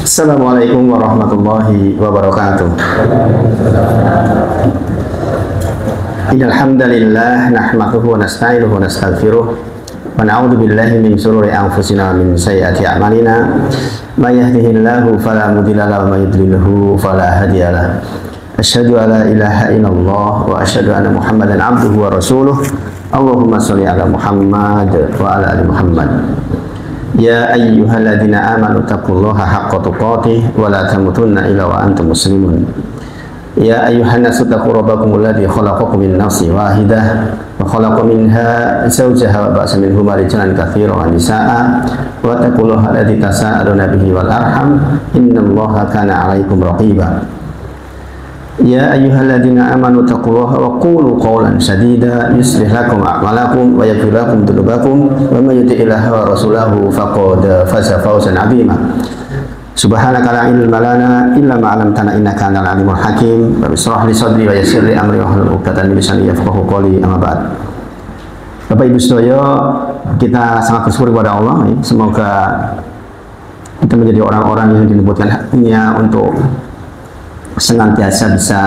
Assalamualaikum warahmatullahi wabarakatuh. Innal hamdalillah nahmaduhu wa nasta'inuhu wa nastaghfiruh wa na'udzu billahi min shururi anfusina wa min sayyiati a'malina. May yahdihillahu fala mudilla lahu wa may yudlilhu fala hadiya lahu. Asyhadu an la ilaha illallah wa asyhadu anna Muhammadan abduhu wa rasuluh. Allahumma sholli ala Muhammad wa ala ali Muhammad. Ya ayyuhalladzina amanu taqullaha haqqa tuqatih wa la tamutunna illa wa antum muslimun. Ya ayyuhan nasu taqu rabbakumul ladzi khalaqakum min nafsin wahidah wa khalaqa minha zawjaha wa ba'atha minhuma rijalan katsiran wa nisaa'a wa taqullaha alladzi tasaaluna bihi wal arham innallaha kana 'alaikum raqiba. Ya ayyuhalladzina amanu taqullaha wa qulu qawlan sadida yuslih lakum a'malakum wa yaghfir lakum dhunubakum wa may yuti'illaha wa rasulahu faqad faza fawzan 'azima. Subhanaka la ilma lana illa ma 'allamtana innaka antal alimul hakim. Rabbi shrah li sadri wa yassir li amri wa hlul 'uqdatam min lisani yafqahu qawli. Amma ba'd. Bapak Ibu sedaya, kita sangat bersyukur kepada Allah. Semoga kita menjadi orang-orang yang dilembutkan hatinya untuk senantiasa bisa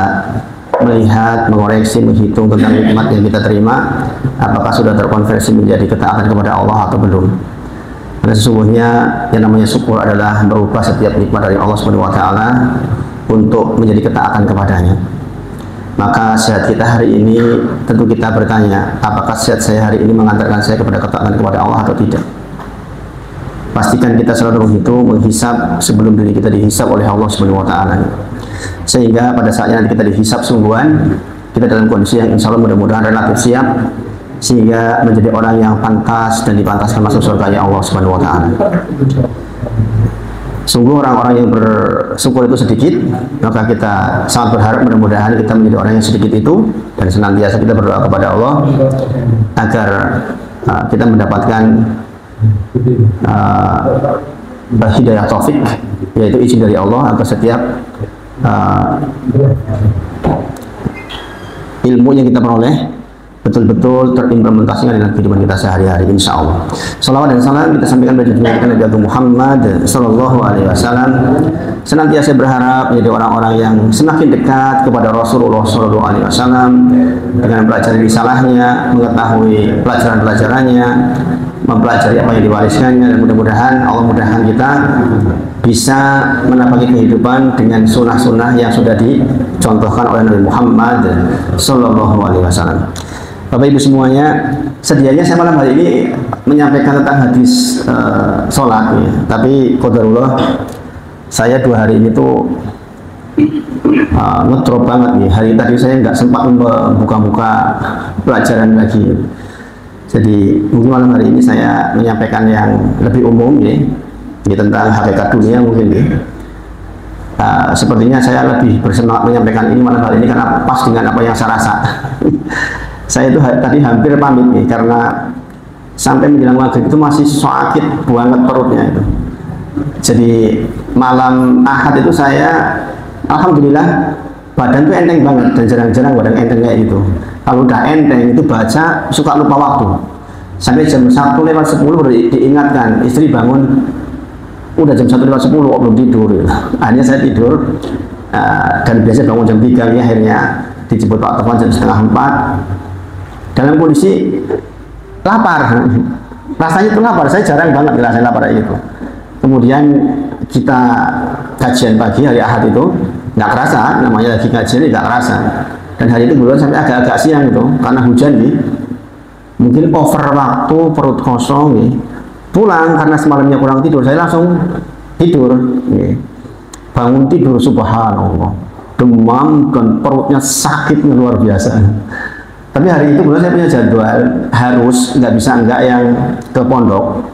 melihat, mengoreksi, menghitung tentang nikmat yang kita terima, apakah sudah terkonversi menjadi ketaatan kepada Allah atau belum. Karena sesungguhnya yang namanya syukur adalah berubah setiap nikmat dari Allah Subhanahu wa taala untuk menjadi ketaatan kepadanya. Maka sehat kita hari ini tentu kita bertanya, apakah sehat saya hari ini mengantarkan saya kepada ketaatan kepada Allah atau tidak? Pastikan kita selalu menghitung, menghisap sebelum diri kita dihisap oleh Allah Subhanahu wa taala. Sehingga pada saatnya nanti kita dihisap sungguhan, kita dalam kondisi yang insya Allah mudah-mudahan relatif siap, sehingga menjadi orang yang pantas dan dipantaskan masuk surga Allah Subhanahu wa taala. Sungguh orang-orang yang bersyukur itu sedikit, maka kita sangat berharap mudah-mudahan kita menjadi orang yang sedikit itu, dan senantiasa kita berdoa kepada Allah agar kita mendapatkan hidayah taufik, yaitu izin dari Allah agar setiap ilmu yang kita peroleh betul-betul terimplementasikan dalam kehidupan kita sehari-hari, insya Allah. Salawat dan salam kita sampaikan pada junjungan Nabi Agung Muhammad Sallallahu Alaihi Wasallam. Senantiasa berharap menjadi orang-orang yang semakin dekat kepada Rasulullah Sallallahu Alaihi Wasallam dengan belajar risalahnya, mengetahui pelajaran-pelajarannya, mempelajari apa yang diwariskannya, dan mudah-mudahan Allah mudahkan kita bisa menapaki kehidupan dengan sunnah-sunnah yang sudah dicontohkan oleh Nabi Muhammad Sallallahu Alaihi Wasallam. Bapak Ibu semuanya, sedianya saya malam hari ini menyampaikan tentang hadis sholat, ya. Tapi qadarullah saya 2 hari ini tuh ngedrop banget nih. Hari tadi saya nggak sempat membuka-buka pelajaran lagi. Jadi mungkin malam hari ini saya menyampaikan yang lebih umum, ya. Ini tentang hakikat dunia mungkin, ya. Sepertinya saya lebih bersemangat menyampaikan ini malam hari ini karena pas dengan apa yang saya rasa. Saya itu tadi hampir pamit nih, karena sampai menjelang maghrib itu masih sakit banget perutnya itu. Jadi malam Ahad itu saya alhamdulillah badan tuh enteng banget, dan jarang-jarang badan enteng kayak gitu. Kalau udah enteng itu baca suka lupa waktu. Sampai jam 1:10 baru diingatkan, istri bangun, udah jam 1:10 kok belum tidur. Akhirnya saya tidur, dan biasa bangun jam 3 ya, akhirnya dijemput Pak Tovan jam 3:30 dalam kondisi lapar. Rasanya itu lapar, saya jarang banget ngerasain lapar itu. Kemudian kita kajian pagi hari Ahad itu nggak kerasa, namanya lagi kajian nggak kerasa. Dan hari itu bulan sampai agak-agak siang itu karena hujan nih, mungkin over waktu, perut kosong nih. Pulang karena semalamnya kurang tidur, saya langsung tidur nih. Bangun tidur subhanallah, demam dan perutnya sakit luar biasa. Tapi hari itu bulan saya punya jadwal harus nggak bisa enggak yang ke pondok,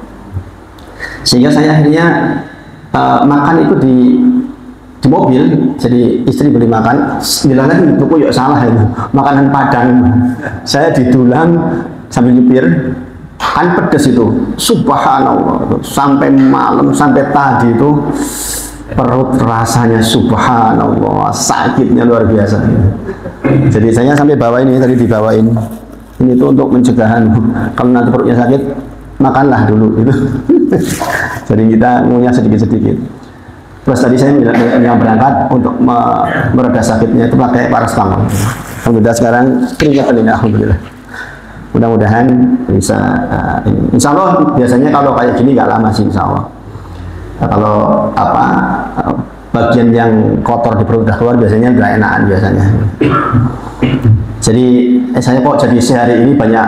sehingga saya akhirnya makan itu di mobil. Jadi istri beli makan, bilang lagi buku yuk salah itu, makanan Padang. Saya didulang sambil nyupir, kan pedes itu, subhanallah, sampai malam, sampai tadi itu perut rasanya subhanallah, sakitnya luar biasa. Jadi saya sampai bawa ini, tadi dibawain ini tuh untuk pencegahan kalau nanti perutnya sakit makanlah dulu gitu. Jadi kita ngunyah sedikit-sedikit. Terus tadi saya yang berangkat untuk mereda sakitnya itu pakai paracetamol. Alhamdulillah sekarang keringat ini, alhamdulillah. Mudah-mudahan bisa. Insya Allah biasanya kalau kayak gini nggak lama sih, insya Allah. Nah, kalau bagian yang kotor di perut udah keluar biasanya nggak enakan biasanya. Jadi saya kok jadi sehari ini banyak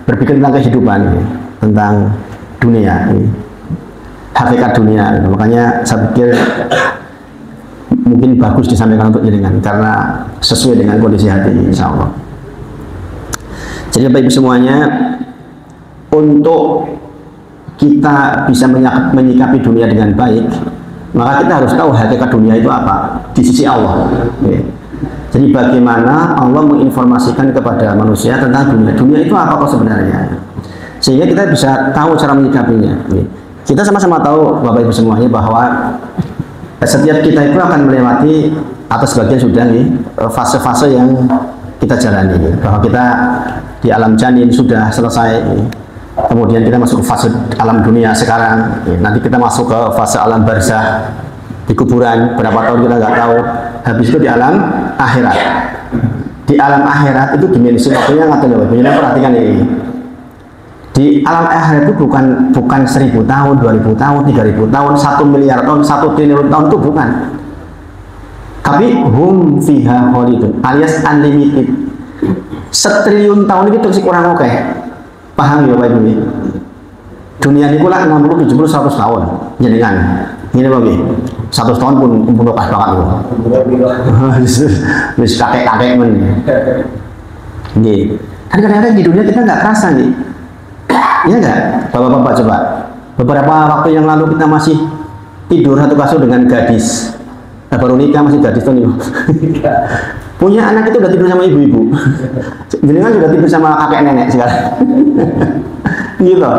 berpikir tentang kehidupan ini, tentang dunia ini, hakikat dunia ini. Makanya saya pikir mungkin bagus disampaikan untuk jenengan karena sesuai dengan kondisi hati ini, insya Allah. Jadi Bapak Ibu semuanya, untuk kita bisa menyikapi dunia dengan baik, maka kita harus tahu hakikat dunia itu apa di sisi Allah. Jadi bagaimana Allah menginformasikan kepada manusia tentang dunia. Dunia itu apa kok sebenarnya? Sehingga kita bisa tahu cara menyikapinya. Kita sama-sama tahu Bapak Ibu semuanya bahwa setiap kita itu akan melewati, atau sebagian sudah nih, fase-fase yang kita jalani. Bahwa kita di alam janin sudah selesai. Kemudian kita masuk ke fase alam dunia sekarang. Nanti kita masuk ke fase alam barzah di kuburan, berapa tahun kita nggak tahu. Habis itu di alam akhirat. Di alam akhirat itu dimensi waktunya nggak tahu. Perhatikan ini. Di alam akhirat itu bukan 1000 tahun, 2000 tahun, 3000 tahun, 1 miliar tahun, 1 triliun tahun, itu bukan. Tapi hum fiha khalidun, alias unlimited. 1 triliun tahun itu terus kurang oke. Paham ya Bapak Ibu? Dunia ini pula 60, 70, 100 tahun. Jadi kan, ini bagi 100 tahun pun pas banget loh. Bisa kakek-kakek men. Gitu. Kan kadang-kadang di dunia kita nggak kerasa nih. Iya nggak? Bapak-bapak coba. Beberapa waktu yang lalu kita masih tidur satu kasur dengan gadis. Nah, baru nikah masih gadis tuh nih. Punya anak itu udah tidur sama ibu-ibu. Jenengan sudah tidur sama kakek nenek sekarang. Gitu.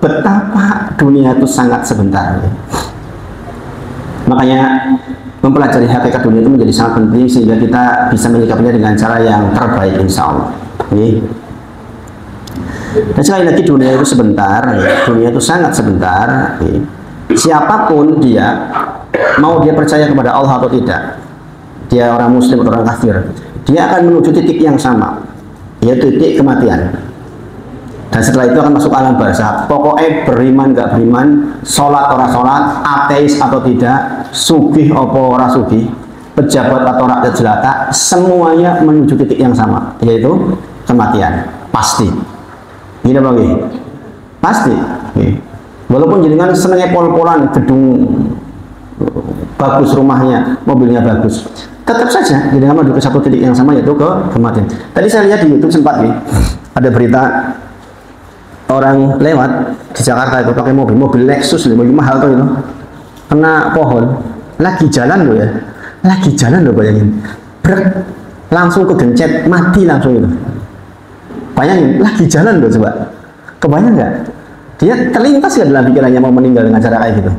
Betapa dunia itu sangat sebentar. Makanya mempelajari hakikat dunia itu menjadi sangat penting sehingga kita bisa menyikapinya dengan cara yang terbaik, insya Allah. Dan sekali lagi dunia itu sebentar, dunia itu sangat sebentar. Siapapun dia, mau dia percaya kepada Allah atau tidak, dia orang muslim atau orang kafir, dia akan menuju titik yang sama, yaitu titik kematian. Dan setelah itu akan masuk alam barzah. Pokoknya beriman nggak beriman, sholat atau sholat, ateis atau tidak, sugih atau ora sugih, pejabat atau rakyat jelata, semuanya menuju titik yang sama, yaitu kematian. Pasti. Gini bagi, pasti. Walaupun jenengan senengnya pol-polan, gedung bagus rumahnya, mobilnya bagus, tetap saja jenengan menuju ke satu titik yang sama, yaitu ke kematian. Tadi saya lihat di YouTube sempat nih, ada berita orang lewat di Jakarta itu pakai mobil Lexus, mobil mahal tuh itu, kena pohon, lagi jalan loh ya, lagi jalan loh, bayangin, langsung kegencet, mati langsung itu. Bayangin, lagi jalan loh, coba kebayang nggak? Dia terlintas ya dalam pikirannya mau meninggal dengan cara kayak gitu.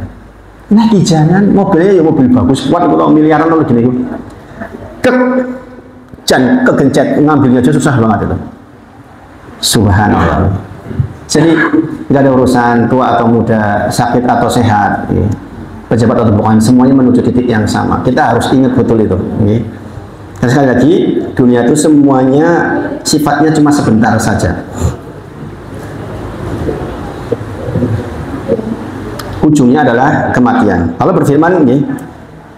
Lagi jalan, mobilnya ya mobil bagus, kuat, kalau miliaran loh gini tuh, kegencet, ngambilnya aja susah banget itu. Subhanallah. Jadi nggak ada urusan tua atau muda, sakit atau sehat, pejabat atau bukan, semuanya menuju titik yang sama. Kita harus ingat betul itu. Dan sekali lagi, dunia itu semuanya sifatnya cuma sebentar saja. Ujungnya adalah kematian. Allah berfirman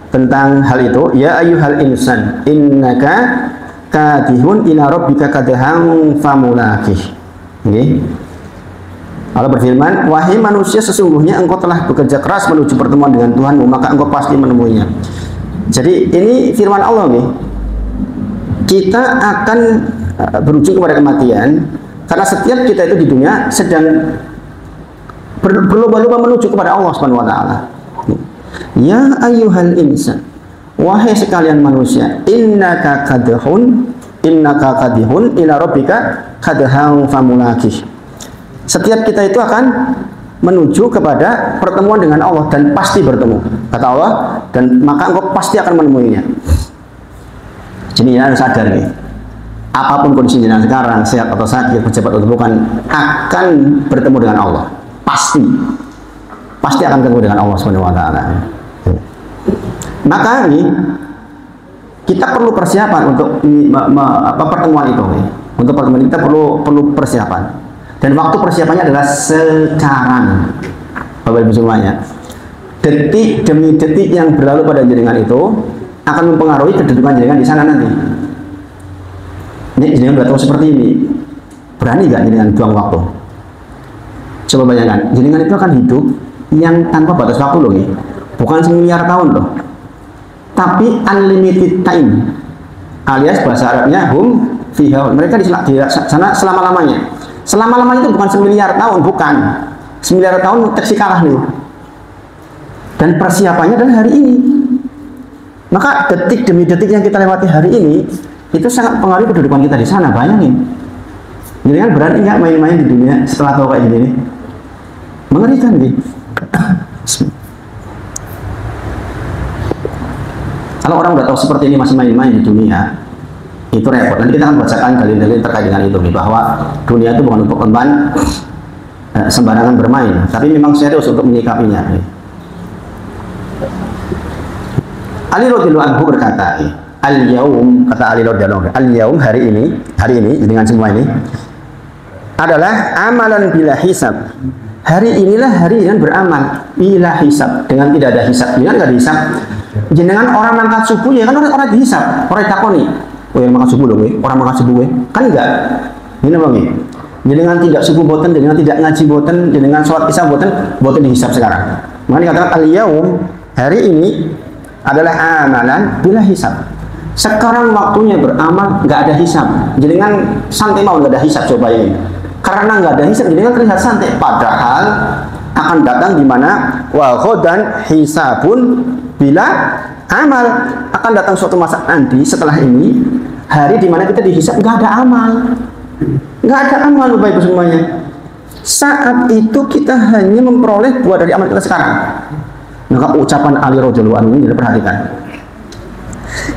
tentang hal itu, ya ayyuhal insan, innaka kadihun ila rabbika kadhan famulakih. Allah berfirman, wahai manusia, sesungguhnya engkau telah bekerja keras menuju pertemuan dengan Tuhanmu, maka engkau pasti menemuinya. Jadi ini firman Allah nih. Kita akan berujung kepada kematian karena setiap kita itu di dunia sedang berlomba-lomba menuju kepada Allah Subhanahu wa taala. Ya ayyuhal insan, wahai sekalian manusia, innaka kadihun ila rabbika kadhan famulakih. Setiap kita itu akan menuju kepada pertemuan dengan Allah dan pasti bertemu, kata Allah, dan maka engkau pasti akan menemuinya. Jadi ya harus sadar nih. apapun kondisi jenengan sekarang, sehat atau sakit, pejabat atau bukan, akan bertemu dengan Allah. Pasti akan bertemu dengan Allah Subhanahu wa taala. Maka ini kita perlu persiapan untuk pertemuan itu. Untuk pertemuan kita perlu persiapan. Dan waktu persiapannya adalah sekarang. Bapak Ibu semuanya. Detik demi detik yang berlalu pada jenengan itu akan mempengaruhi kedudukan jenengan di sana nanti. Ini jenengan udah tahu seperti ini, berani nggak jenengan buang waktu? Coba bayangkan, jenengan itu akan hidup yang tanpa batas waktu loh nih, bukan semiliar tahun loh, tapi unlimited time, alias bahasa Arabnya hum fiha, mereka di sana selama-lamanya. Selama-lamanya itu bukan semiliar tahun, bukan. Semiliar tahun teksi kalah nih. Dan persiapannya adalah hari ini. Maka detik demi detik yang kita lewati hari ini itu sangat pengaruh kedudukan kita di sana. Bayangin, jadi kan berani nggak main-main di dunia setelah tahu kayak gini? Mengerikan gitu. Kalau orang udah tahu seperti ini masih main-main di dunia, itu repot. Nanti kita akan bacakan dalil-dalil terkait dengan itu nih, bahwa dunia itu bukan untuk korban sembarangan bermain, tapi memang serius untuk menyikapinya. Ali radhiyallahu anhu berkata, al-yaum, kata Ali radhiyallahu anhu, al-yaum, hari ini dengan semua ini adalah amalan bila hisab. Hari inilah hari yang beramal bila hisab, dengan tidak ada hisab. Jangan nggak dihisab. Jenengan orang mangkat subuh ya kan orang dihisab, orang takoni. Oh yang mangkat subuh loh, orang mangkat subuh kan enggak. Ini bang, jenengan tidak subuh boten, jenengan tidak ngaji boten, jenengan sholat isya boten dihisab sekarang. Makanya dikatakan al-yaum, hari ini adalah amalan bila hisab. Sekarang waktunya beramal, nggak ada hisab. Jenengan santai mau nggak ada hisab, coba ini. Karena nggak ada hisab, jenengan terlihat santai. Padahal akan datang di mana wa ghadan hisabun bila amal, akan datang suatu masa nanti setelah ini hari di mana kita dihisab nggak ada amal, nggak ada amal Bapak Ibu semuanya. Saat itu kita hanya memperoleh buah dari amal kita sekarang. Maka ucapan Ali radhiyallahu anhu ini diperhatikan,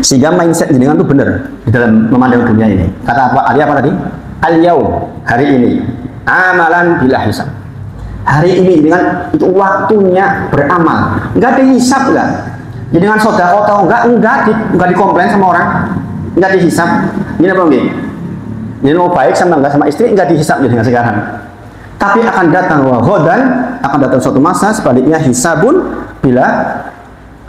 sehingga mindset jenengan itu benar di dalam memandang dunia ini. Kata apa Ali apa tadi? Al-yaum, hari ini, amalan bila hisab. Hari ini dengan itu waktunya beramal, nggak ada hisab nggak. Jadi dengan sodako atau nggak dikomplain sama orang, nggak dihisab. Gini apa enggak? Jadi mau baik sama nggak sama istri nggak dihisab dengan sekarang. Tapi akan datang wahodan, akan datang suatu masa sebaliknya hisabun bila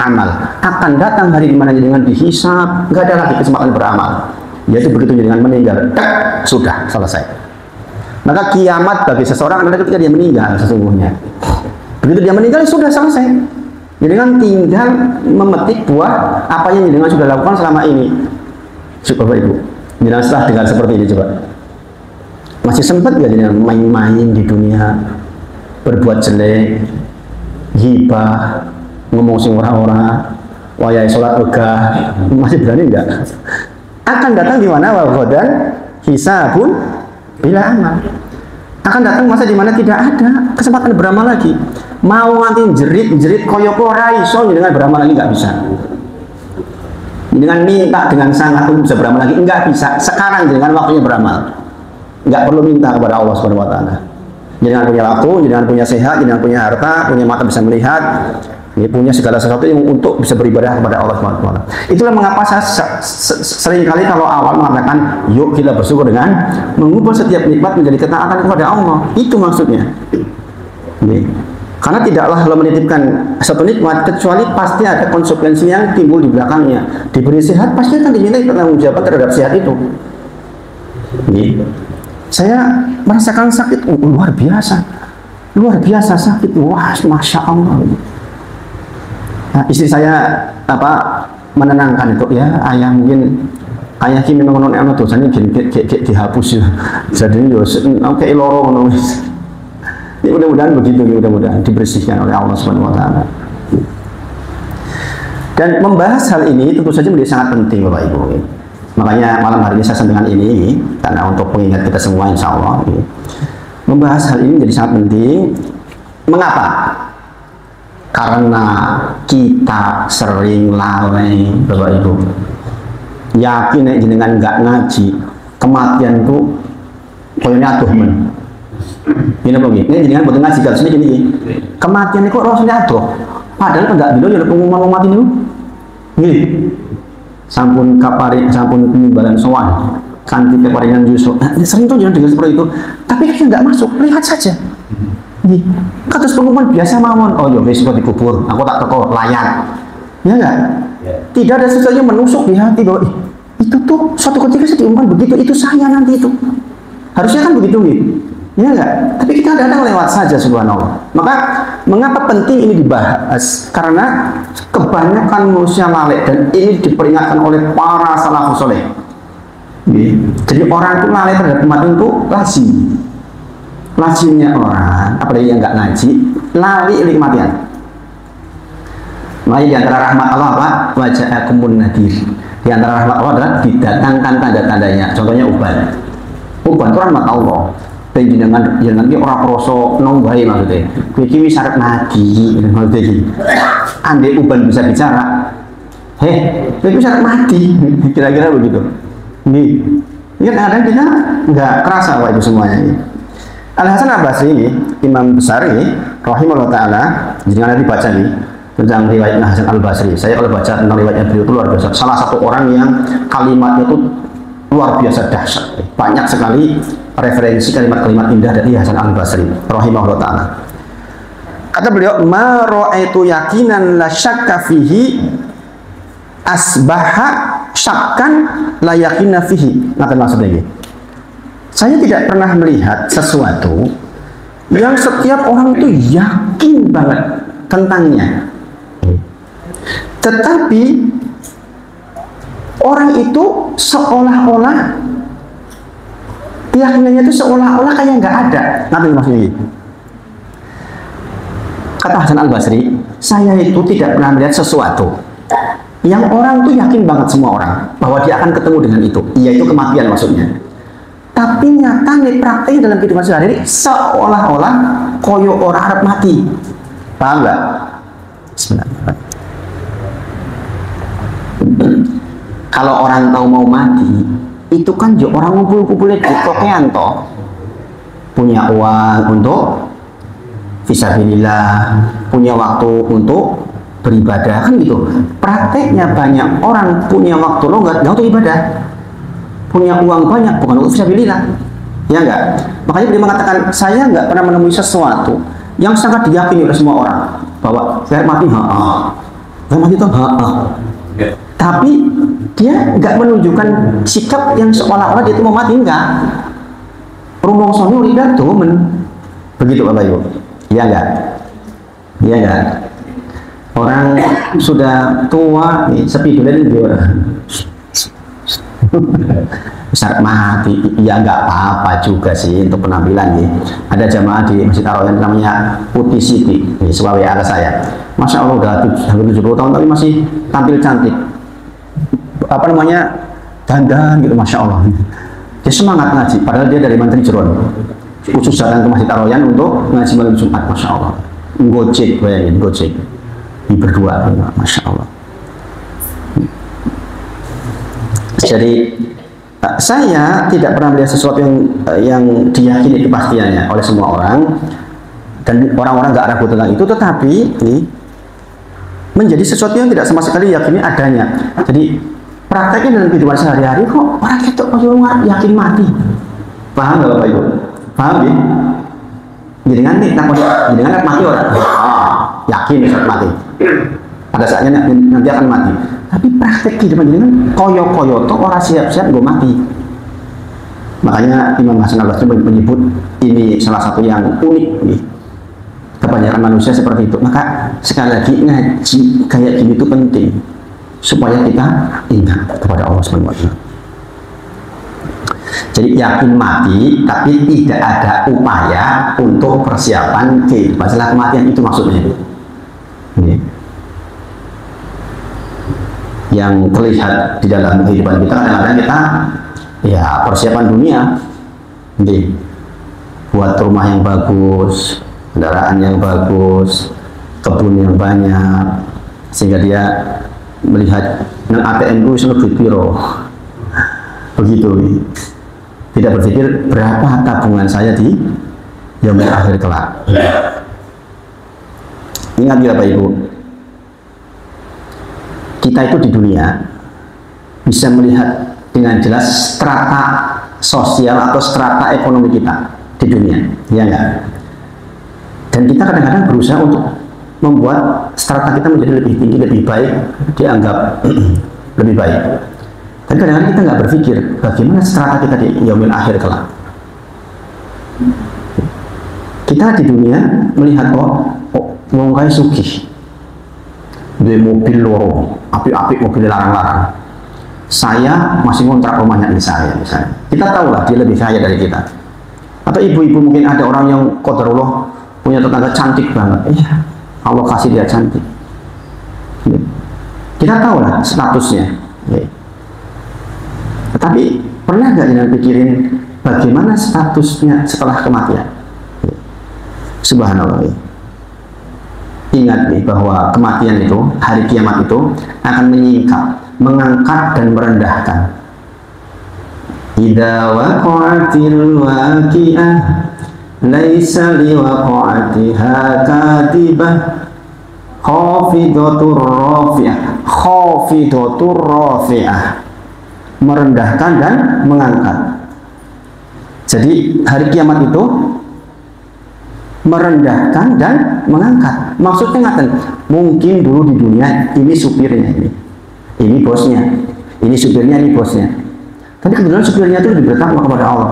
amal, akan datang hari dimana dengan dihisab, nggak ada lagi kesempatan beramal. Yaitu begitu dengan meninggal, sudah selesai. Maka kiamat bagi seseorang adalah ketika dia meninggal sesungguhnya. Begitu dia meninggal sudah selesai. Jadi kan tinggal memetik buah apa yang jenengan sudah lakukan selama ini. Bapak Ibu, jenengan setelah dengar seperti ini coba, masih sempat nggak jenengan main-main di dunia, berbuat jelek, hibah, ngomong sing ora-ora, wayai sholat wegah, masih berani nggak? Akan datang di mana wagodan hisabun bila amal. Akan datang masa di mana tidak ada kesempatan beramal lagi. Mau nanti jerit koyoko raiso dengan beramal lagi nggak bisa. Dengan minta dengan sangat untuk bisa beramal lagi nggak bisa. Sekarang dengan waktunya beramal. Nggak perlu minta kepada Allah Subhanahu wa taala. Jangan punya waktu, jangan punya sehat, jangan punya harta, punya mata bisa melihat, punya segala sesuatu yang untuk bisa beribadah kepada Allah Subhanahu wa taala. Itulah mengapa saya seringkali kalau awal mengatakan yuk kita bersyukur dengan mengubah setiap nikmat menjadi ketaatan kepada Allah. Itu maksudnya. Karena tidaklah Allah menitipkan satu nikmat kecuali pasti ada konsekuensi yang timbul di belakangnya. Diberi sehat pasti akan diminta pertanggungjawaban terhadap sehat itu. Saya merasakan sakit luar biasa sakit, wah masya Allah. Nah, istri saya menenangkan itu ya, ayah kini memang anak dosanya dihapus ya. Jadi yo oke loro. Ini mudah-mudahan begitu, mudah-mudahan dibersihkan oleh Allah Subhanahu wa taala. Dan membahas hal ini tentu saja menjadi sangat penting Bapak Ibu. Makanya malam hari ini saya sampaikan ini karena untuk mengingat kita semua insya Allah. Membahas hal ini menjadi sangat penting. Mengapa? Karena kita sering lalai Bapak Ibu. Yakin jenengan nggak ngaji, kematian itu koyonya aduh men. Ini apa ini? Ini jenengan boten ngaji kalau sini gini. Kematian itu rasanya aduh. Padahal enggak dulu ya pengumuman mau mati niku. Nggih. Sampun kapari sampun penimbalan sowan. Kanthi keparingan Yusuf. Nah, sering tuh jangan dengar seperti itu. Tapi kita enggak masuk, lihat saja. Nggih. Kados pengumuman biasa mawon. Oh ya wis kok dikubur. Aku tak teko layar. Ya enggak? Tidak ada sesuatu yang menusuk di hati bahwa itu tuh suatu ketika saya diumumkan begitu, itu saya nanti itu. Harusnya kan begitu nih. Ya enggak? Tapi kita kadang lewat saja subhanallah. Maka mengapa penting ini dibahas? Karena kebanyakan manusia lalai dan ini diperingatkan oleh para salafus saleh. Jadi orang itu lalai terhadap kematian itu lazim. Lazimnya orang, apalagi yang enggak ngaji, lali oleh kematian. Makanya di antara rahmat Allah apa? Waja'akumun nadir. Di antara rahmat Allah adalah didatangkan tanda-tandanya. Contohnya uban. Uban itu rahmat Allah. Dan jangan orang kroso nongbai maksudnya. Kuwi wis arep mati maksudnya iki. Andai uban bisa bicara, kuwi wis arep mati. Kira-kira begitu. Nih, ya kadang kita nggak kerasa apa itu semuanya ini. Al-Hasan Al-Basri ini, imam besar ini, rahimahullah ta'ala, jangan nanti baca nih tentang riwayat Hasan Al-Basri. Saya kalau baca tentang riwayatnya beliau itu luar biasa. Salah satu orang yang kalimatnya itu luar biasa dahsyat. Banyak sekali referensi kalimat-kalimat indah dari Hasan Al-Basri rahimahullah ta'ala. Kata beliau, ma ra'aitu yakinan la syakka fihi asbaha syakkan la yakina fihi. Apa maksudnya ini? Saya tidak pernah melihat sesuatu yang setiap orang itu yakin banget tentangnya. Tetapi orang itu seolah-olah keyakinannya itu seolah-olah kayak nggak ada. Apa maksudnya ini? Kata Hasan Al-Basri, saya itu tidak pernah melihat sesuatu yang orang itu yakin banget semua orang bahwa dia akan ketemu dengan itu, yaitu kematian maksudnya. Tapi nyatanya prakteknya dalam kehidupan sehari-hari seolah-olah koyo orang Arab mati. Paham nggak? Bismillah. Kalau orang tahu mau mati, itu kan orang ngumpul-kumpulnya di kokean toh. Punya uang untuk fisabilillah, punya waktu untuk beribadah, kan gitu. Prakteknya banyak orang punya waktu longgar, nggak untuk ibadah. Punya uang banyak, bukan untuk fisabilillah. Ya enggak? Makanya beliau mengatakan, saya nggak pernah menemui sesuatu yang sangat diyakini oleh semua orang bahwa saya mati, saya mati itu, tapi dia nggak menunjukkan sikap yang seolah-olah dia itu mau mati, enggak. Rumongsonnya udah tumen, begitu Bapak Ibu. Iya enggak? Iya enggak? Orang sudah tua, sepidulan dia besar mati, ya nggak apa-apa juga sih untuk penampilan nih. Ada jamaah di Masjid Taroyan namanya Putih Siti, sebagai ada saya. Masya Allah udah 70 tahun tapi masih tampil cantik. Apa namanya, dandan gitu, Masya Allah. Dia semangat ngaji, padahal dia dari Mantri Jeron. Khusus datang ke Masjid Taroyan untuk ngaji malam Jumat, Masya Allah. Gojek, bayangin, gojek. Di berdua, Masya Allah. Jadi saya tidak pernah melihat sesuatu yang diyakini kepastiannya oleh semua orang, dan orang-orang nggak ragu tentang itu, tetapi ini menjadi sesuatu yang tidak sama sekali yakini adanya. Jadi prakteknya dalam kehidupan sehari-hari kok orang itu yakin mati. Paham nggak Bapak Ibu? Paham ya? Jadi nanti jangan mati orang. Yakin mati. Pada saatnya nanti akan mati. Tapi praktek kehidupan ini koyo-koyo tuh orang siap-siap gue mati. Makanya Imam Hasan Al-Basri menyebut ini salah satu yang unik nih. Kebanyakan manusia seperti itu. Maka sekali lagi ngaji kayak gini itu penting supaya kita ingat kepada Allah SWT. Jadi yakin mati tapi tidak ada upaya untuk persiapan kehidupan setelah kematian, itu maksudnya itu. Yang terlihat di dalam kehidupan kita kadang-kadang kita ya persiapan dunia, buat rumah yang bagus, kendaraan yang bagus, kebun yang banyak, sehingga dia melihat nang ATM itu sudah duit piro begitu. tidak berpikir berapa tabungan saya di yaumil akhir kelak. Ingat ya Bapak Ibu, kita itu di dunia bisa melihat dengan jelas strata sosial atau strata ekonomi kita di dunia, ya enggak? Dan kita kadang-kadang berusaha untuk membuat strata kita menjadi lebih tinggi, lebih baik, dianggap lebih baik. Tapi kadang-kadang kita nggak berpikir bagaimana strata kita di yaumil akhir kelak. Kita di dunia melihat wong kae sugih, duwe mobil loro, apik-apik mobil larang-larang. Saya masih ngontrak rumahnya di saya, misalnya. Kita tahu lah dia lebih kaya dari kita. Atau ibu-ibu mungkin ada orang yang qadarullah punya tetangga cantik banget. Iya, Allah kasih dia cantik. Kita tahu lah statusnya. Tetapi pernah nggak jangan pikirin bagaimana statusnya setelah kematian? Subhanallah. Ingat nih bahwa kematian itu, hari kiamat itu akan menyingkap, mengangkat dan merendahkan. Idza waqa'atil waqi'ah laisa liwaqa'atiha katibah khafidatur rafi'ah. Khafidatur rafi'ah, merendahkan dan mengangkat. Jadi hari kiamat itu merendahkan dan mengangkat. Maksudnya ngaten, mungkin dulu di dunia ini supirnya, ini bosnya, ini supirnya, ini bosnya. Tapi kebetulan supirnya itu lebih bertakwa kepada Allah,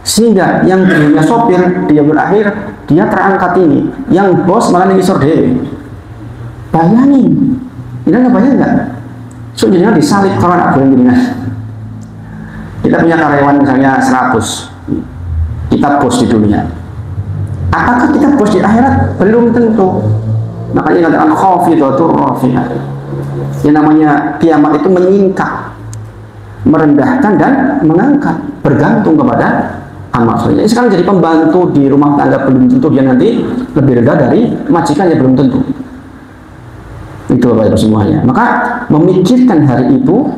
sehingga yang dulunya sopir di yaumil akhir dia terangkat ini, yang bos malah ngisor dewe. Bayangin, ini nggak bayang nggak? So jadinya disalib kalau anak boleh gini. Kita punya karyawan misalnya 100, kita bos di dunia. Apakah kita bos di akhirat? Belum tentu. Makanya katakan khafidatur rafi'ah. Yang namanya kiamat itu menyingkap, merendahkan dan mengangkat, bergantung kepada amal soleh. Sekarang jadi pembantu di rumah tangga belum tentu dia nanti lebih rendah dari majikannya, belum tentu. Itu Bapak Ibu semuanya. Maka memikirkan hari itu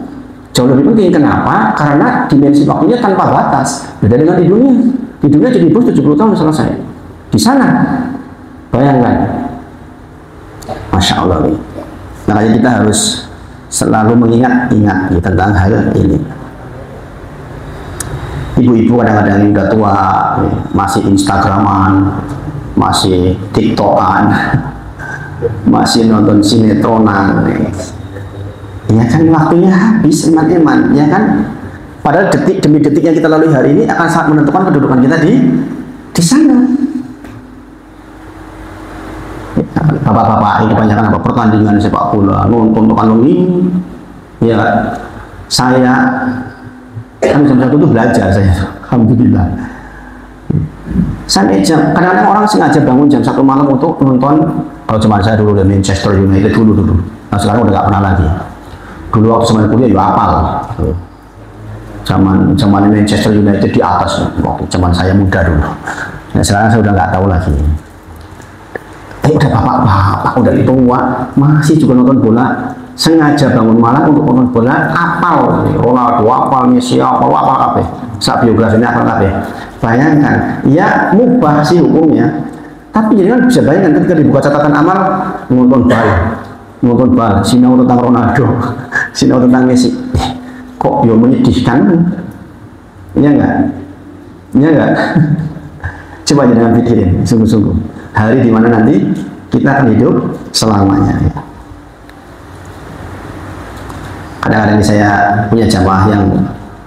jauh lebih penting. Kenapa? Karena dimensi waktunya tanpa batas. Beda dengan di dunia. Di dunia jadi bos 70 tahun selesai. Di sana, bayangkan, Masya Allah nih. Makanya kita harus selalu mengingat-ingat tentang hal ini. Ibu-ibu kadang-kadang udah tua, masih Instagraman, masih TikTokan, masih nonton sinetronan, ya kan waktunya habis teman-teman, ya kan? Padahal detik demi detik yang kita lalui hari ini akan sangat menentukan kedudukan kita di sana. Bapak-bapak ini kebanyakan apa pertandingan sepak bola, nonton ini, ya saya kan jam 1 itu belajar saya, alhamdulillah. Sampai jam, kadang-kadang orang sengaja bangun jam 1 malam untuk menonton. Kalau zaman saya dulu udah Manchester United dulu, nah sekarang udah gak pernah lagi. Dulu waktu zaman kuliah ya hafal. Zaman Manchester United di atas waktu zaman saya muda dulu. Nah sekarang saya udah nggak tahu lagi. Udah bapak-bapak udah tua masih juga nonton bola, sengaja bangun malam untuk nonton bola, apal Ronaldo, apal Messi, apal apa saat biografinya apa ya. Bayangkan, ya mubah sih hukumnya, tapi jadi kan bisa bayangkan ketika dibuka catatan amal nonton bal, sinau tentang Ronaldo, sinau tentang Messi, kok yo menyedihkan, iya enggak? Coba jangan pikirin, sungguh-sungguh. Hari dimana nanti kita akan hidup selamanya. Kadang-kadang saya punya jamaah yang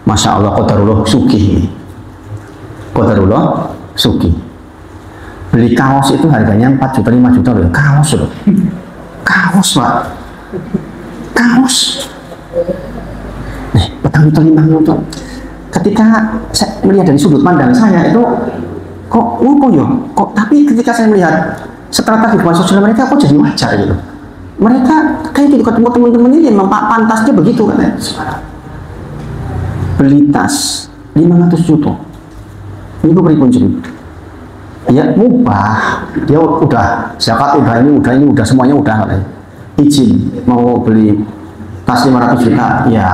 Masya Allah qadarullah sugih. Qadarullah sugih. Beli kaos itu harganya 4 juta, 5 juta loh. Kaos loh. Kaos Pak. Kaos. Petang juta, 5 juta. Ketika saya melihat dari sudut pandang saya itu kok tapi ketika saya melihat strata kehidupan sosial mereka kok jadi wajar gitu. Mereka kayak gitu ketemu teman-teman ini memang pantasnya begitu katanya. Beli tas 500 juta. Ini gue beri kunci. Ya mubah. Dia udah zakat udah semuanya udah katanya. Izin mau beli tas 500 juta ya.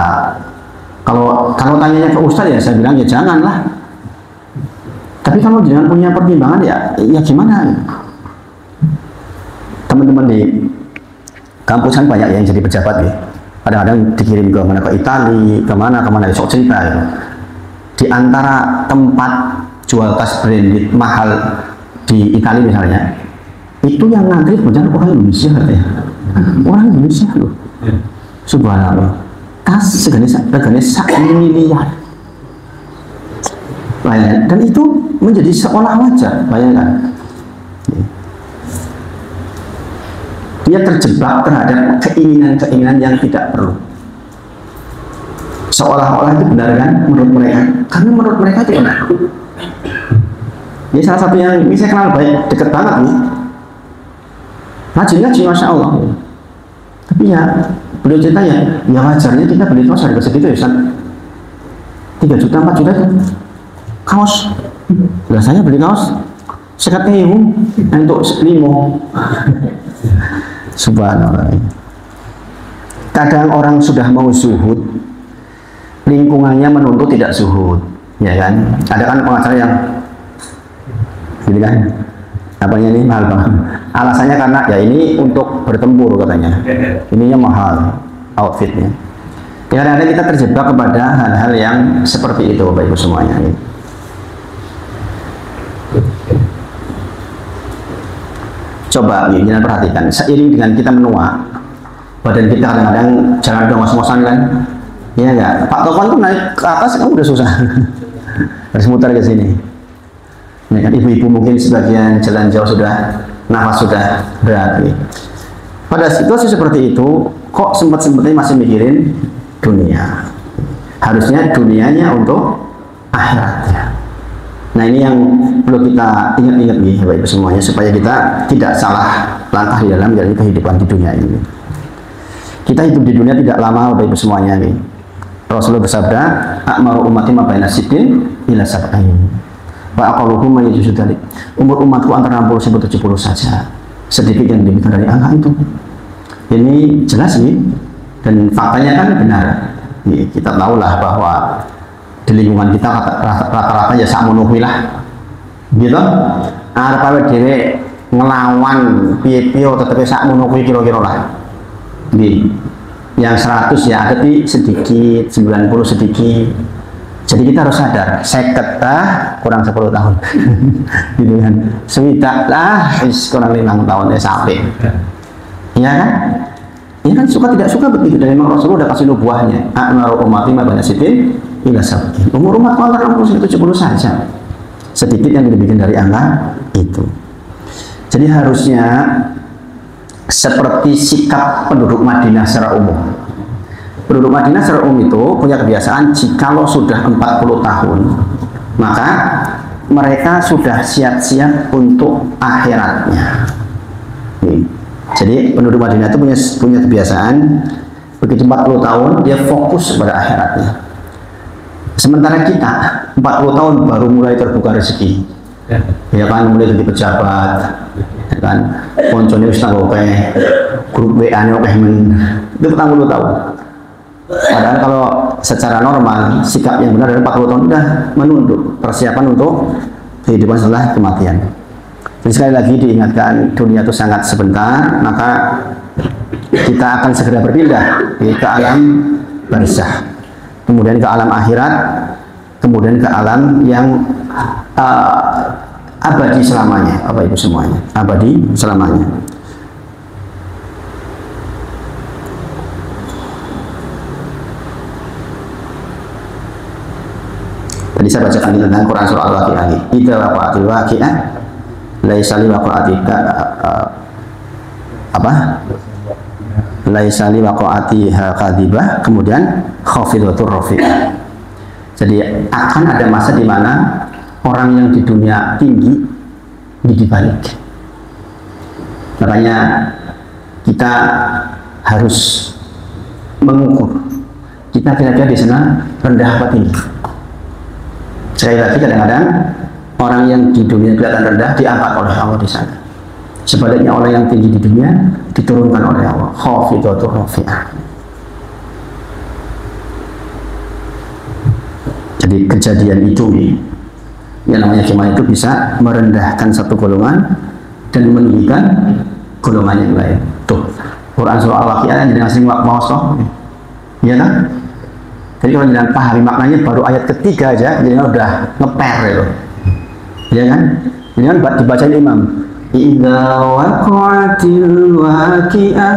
Kalau tanyanya ke Ustaz ya saya bilang ya janganlah. Tapi kalau jangan punya pertimbangan ya gimana? Teman-teman di kampus kan banyak yang jadi pejabat ya. Kadang-kadang dikirim ke mana, ke Italia, kemana sok cerita ya. Di antara tempat jual tas branded mahal di Italia misalnya, itu yang ngantri sebenarnya orang Indonesia ya. Orang Indonesia loh. Subhanallah. Tas regane sak miliar. Bayangkan. Dan itu menjadi seolah wajar, bayangkan. Dia terjebak terhadap keinginan-keinginan yang tidak perlu. Seolah-olah itu benar kan menurut mereka, karena menurut mereka itu benar. Ini salah satu yang ini saya kenal baik, dekat banget nih. Rajin ngaji, masya Allah. Tapi ya beliau cerita ya wajarnya kita beli kaos harga segitu ya, 3 juta 4 juta itu kaos. Lah saya beli kaos sekatnya ibu untuk 5. Subhanallah. Kadang orang sudah mau zuhud, lingkungannya menuntut tidak zuhud, ya kan? Ada kan pengacara yang gini kan, apanya ini mahal banget. Alasannya karena ya ini untuk bertempur katanya, ininya mahal outfitnya. Kadang-kadang kita terjebak kepada hal-hal yang seperti itu, Bapak Ibu semuanya. Coba ya, jangan perhatikan, seiring dengan kita menua, badan kita kadang-kadang jalan udah ngos-ngosan kan, ya enggak? Pak Tokon tuh naik ke atas kan udah susah, harus muter ke sini. Ya kan, ibu-ibu mungkin sebagian jalan jauh sudah nafas sudah berat. Ya. Pada situasi seperti itu, kok sempat-sempatnya masih mikirin dunia. Harusnya dunianya untuk akhiratnya. Nah ini yang perlu kita ingat-ingat nih Bapak Ibu semuanya, supaya kita tidak salah langkah di dalam menjalani kehidupan di dunia ini. Kita hidup di dunia tidak lama Bapak Ibu semuanya nih. Rasulullah bersabda, "A'maru ummati ma baina sittin ila sab'in." Wa aqalluhum may yujudalik. Umur umatku antara 60 sampai 70 saja. Sedikit yang lebih dari angka itu. Ini jelas nih, dan faktanya kan benar. Nih, kita tahulah bahwa di lingkungan kita rata-rata ya sakmono kuwi lah. Gitu. Arep awe dhewe ngelawan piye-piye tetep sakmono kuwi kira-kira lah. Nggih. Yang 100 ya ada di sedikit, 90 sedikit. Jadi kita harus sadar, 50 lah kurang 10 tahun. Gitu kan. 20 lah kurang 5 tahun ya sampai. Iya kan? Ya kan suka tidak suka begitu, dan memang Rasulullah udah kasih nubuahnya. A'maru ummati ma baina sittin ila sab'in. Umur umatku antara 60 sampai 70 saja. Sedikit yang dibikin dari angka itu. Jadi harusnya seperti sikap penduduk Madinah secara umum. Penduduk Madinah secara umum itu punya kebiasaan jikalau sudah 40 tahun, maka mereka sudah siap-siap untuk akhiratnya. Jadi penduduk Madinah itu punya kebiasaan begitu 40 tahun dia fokus pada akhiratnya. Sementara kita 40 tahun baru mulai terbuka rezeki. Ya kan, mulai jadi pejabat, ya kan, konconnya wis oke, grup WA-nya oke itu 40 tahun. Padahal kalau secara normal sikap yang benar dari 40 tahun sudah menunduk, persiapan untuk kehidupan setelah kematian. Jadi sekali lagi diingatkan, dunia itu sangat sebentar, maka kita akan segera berpindah ke alam barzakh, kemudian ke alam akhirat, kemudian ke alam yang abadi selamanya, Bapak Ibu semuanya, abadi selamanya. Tadi saya bacakan tentang Quran surah Al-Waqi'ah. Idza waqa'atil waqi'ah laisa li waqa'atika laisa li waqa'atiha kadhibah, kemudian khafidatur rafi'ah. Jadi akan ada masa di mana orang yang di dunia tinggi dibalik. Makanya kita harus mengukur kita kira-kira di sana rendah apa tinggi. Sekali lagi, kadang-kadang orang yang di dunia kelihatan rendah diangkat oleh Allah di sana. Sebaliknya orang yang tinggi di dunia diturunkan oleh Allah. Khafidatur rafi'ah. Jadi kejadian itu Yang namanya kiamat itu bisa merendahkan satu golongan dan meninggikan golongan yang lain. Tuh, Quran surah Al-Waqiah yang sering maos toh. Iya kan? Jadi kalau jangan pahami maknanya baru ayat ketiga aja, jadi udah ngeper gitu. Iya kan? Ini kan dibacain imam. Idza waqa'atil waqi'ah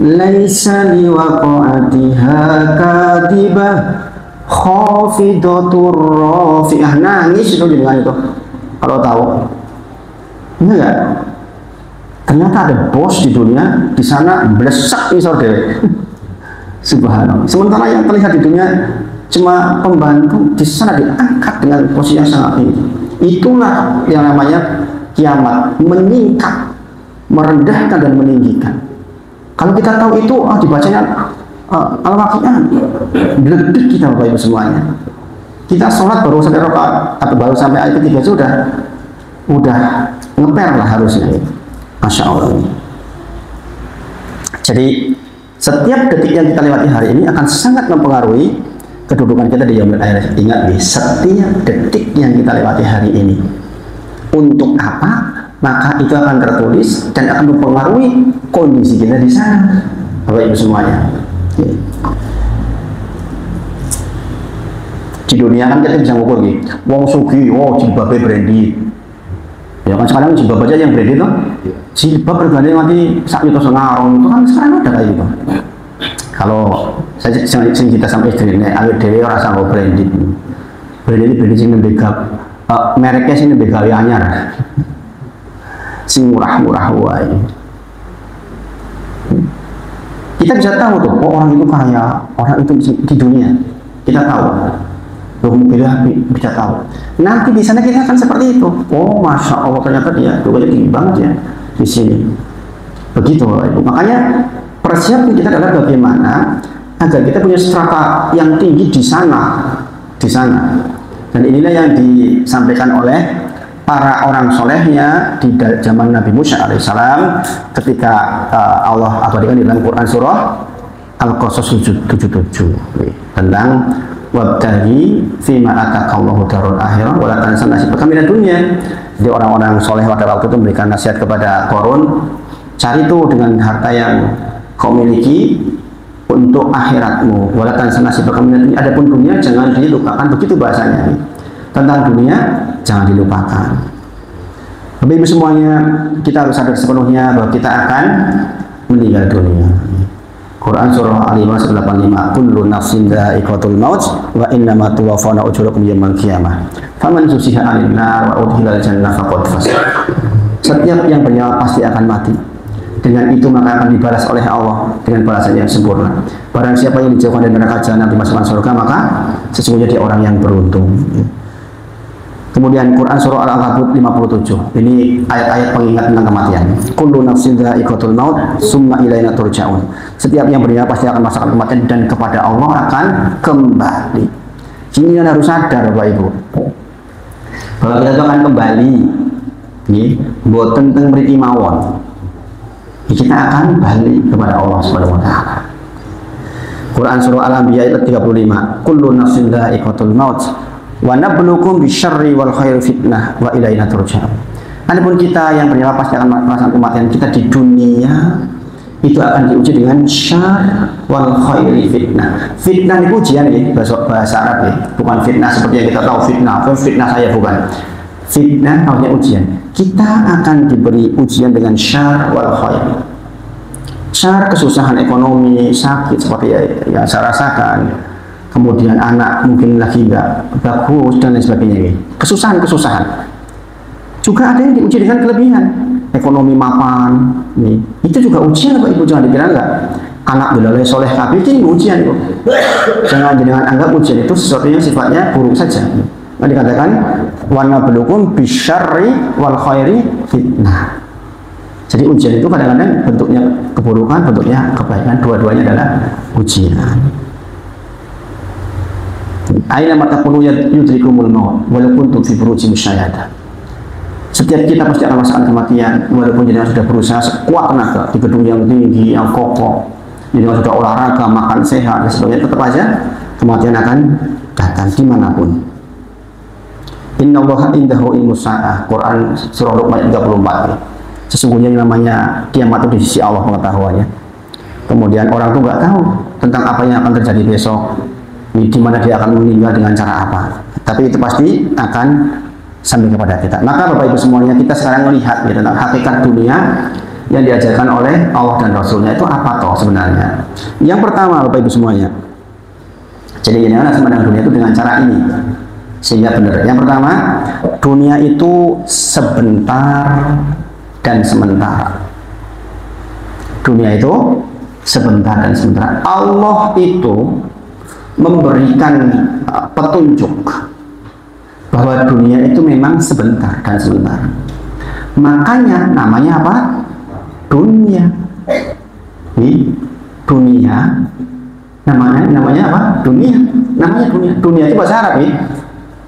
laisa liwaqa'atiha kadibah khafidatur rafi'ah. Nangis itu dengan itu. Kalau tahu. Enggak. Ternyata ada bos di dunia, di sana blesak isor deh. Subhanallah. Sementara yang terlihat di dunia cuma pembantu, di sana diangkat dengan posisi yang sangat tinggi. Itulah yang namanya kiamat, meningkat, merendahkan dan meninggikan. Kalau kita tahu itu, dibacanya Al-Waqiah, beledek kita Bapak Ibu semuanya. Kita sholat baru sampai rakaat atau baru sampai ayat ketiga udah ngeper lah harusnya. Masya Allah. Jadi setiap detik yang kita lewati hari ini akan sangat mempengaruhi kedudukan kita di yaumil akhir. Ingat nih, setiap detik yang kita lewati hari ini untuk apa, maka itu akan tertulis dan akan mempengaruhi kondisi kita di sana, Bapak Ibu semuanya. Di dunia kan kita bisa ngukur nih, wong sugi, jilbabnya branded. Ya kan sekarang jilbab aja yang branded tuh. Jilbab bergandeng nanti sak juta setengah itu kan sekarang ada kayak gitu. Kalau saya cerita sama istri ini, awet dewe rasa nggak branded sing membega mereknya sing membega anyar, sing murah wae. Kita bisa tahu tuh, orang itu kaya, orang itu di dunia kita tahu. Mobilnya bisa tahu. Nanti di sana kita akan seperti itu. Oh, masya Allah, ternyata dia duanya tinggi banget ya di sini. Begitu, Ibu. Makanya persiapan kita adalah bagaimana agar kita punya strata yang tinggi di sana. Dan inilah yang disampaikan oleh para orang solehnya di zaman Nabi Musa alaihissalam ketika Allah abadikan di dalam Quran surah Al-Qasas 77 tentang wabtaghi fima atakallahu darul akhirah wa la tansa nasibaka minad dunya. Jadi orang-orang soleh pada waktu itu memberikan nasihat kepada Qarun, cari tuh dengan harta yang kau miliki untuk akhiratmu, wa la tansa nasibaka minad dunya. Adapun dunia jangan dilupakan, begitu bahasanya. Tentang dunia jangan dilupakan. Bapak Ibu semuanya, kita harus sadar sepenuhnya bahwa kita akan meninggal dunia. Quran surah Al-Imran 185, kullu nafsin dha'iqatul maut wa innama tuwaffawna ujurakum yaumal qiyamah faman zuhziha 'anil nar wa udkhilal jannah faqad faz. Setiap yang bernyawa pasti akan mati, dengan itu maka akan dibalas oleh Allah dengan balasan yang sempurna. Barang siapa yang dijauhkan dari neraka jahanam dimasukkan surga, maka sesungguhnya dia orang yang beruntung. Kemudian Quran surah Al-Ankabut 57. Ini ayat-ayat pengingat tentang kematian. Kullu nafsin dha'iqatul maut summa ilaina turja'un. Setiap yang bernyawa pasti akan merasakan kematian dan kepada Allah akan kembali. Ini yang harus sadar Bapak Ibu. Bahwa kita itu akan kembali. Nggih, mboten teng mriki mawon. Kita akan balik kepada Allah Subhanahu wa taala. Quran surah Al-Anbiya ayat 35. Kullu nafsin dha'iqatul maut wa nabluukum bisyarri wal khairi fitnah wa ilaina turja'un. Adapun kita yang bernyawa pasti akan merasakan kematian kita di dunia itu akan diuji dengan syarr wal khairi fitnah. Fitnah itu ujian ya, bahasa Arab ya, bukan fitnah seperti yang kita tahu fitnah saya bukan. Fitnah artinya ujian. Kita akan diberi ujian dengan syarr wal khairi. Syarr kesusahan ekonomi, sakit seperti yang saya rasakan. Kemudian anak mungkin lagi nggak bagus dan lain sebagainya. Kesusahan-kesusahan. Juga ada yang diuji dengan kelebihan. Ekonomi mapan, nih. Itu juga ujian Bapak Ibu, jangan dikira enggak. Anak belalai soleh kabeh itu ujian itu. Jangan anggap ujian itu sesuatu yang sifatnya buruk saja. Nah, dikatakan wa nabluukum bisyarri wal khairi fitnah. Jadi ujian itu kadang-kadang bentuknya keburukan, bentuknya kebaikan, dua-duanya adalah ujian. Aina matakunu yudrikumul maut walau kuntum fi burujin musyayadah. Setiap kita pasti akan merasakan kematian walaupun jenengan sudah berusaha sekuat tenaga di gedung yang tinggi, yang kokoh, jenengan sudah olahraga, makan sehat dan sebagainya, tetap aja kematian akan datang dimanapun. Innallaha indahu ilmus sa'ah. Quran surah Luqman 34. Sesungguhnya yang namanya kiamat itu di sisi Allah pengetahuannya. Kemudian orang tuh nggak tahu tentang apa yang akan terjadi besok, di mana dia akan meninggal dengan cara apa. Tapi itu pasti akan sampai kepada kita. Maka Bapak Ibu semuanya, kita sekarang melihat ya, tentang hakikat dunia yang diajarkan oleh Allah dan Rasulnya itu apa toh sebenarnya. Yang pertama Bapak Ibu semuanya, jadi jangan memandang dunia itu dengan cara ini sehingga benar. Yang pertama, dunia itu sebentar dan sementara. Dunia itu sebentar dan sementara. Allah itu memberikan petunjuk bahwa dunia itu memang sebentar dan sementara. Makanya namanya apa? Dunia. Dunia namanya apa? Dunia. Namanya dunia. Dunia itu bahasa Arab ya.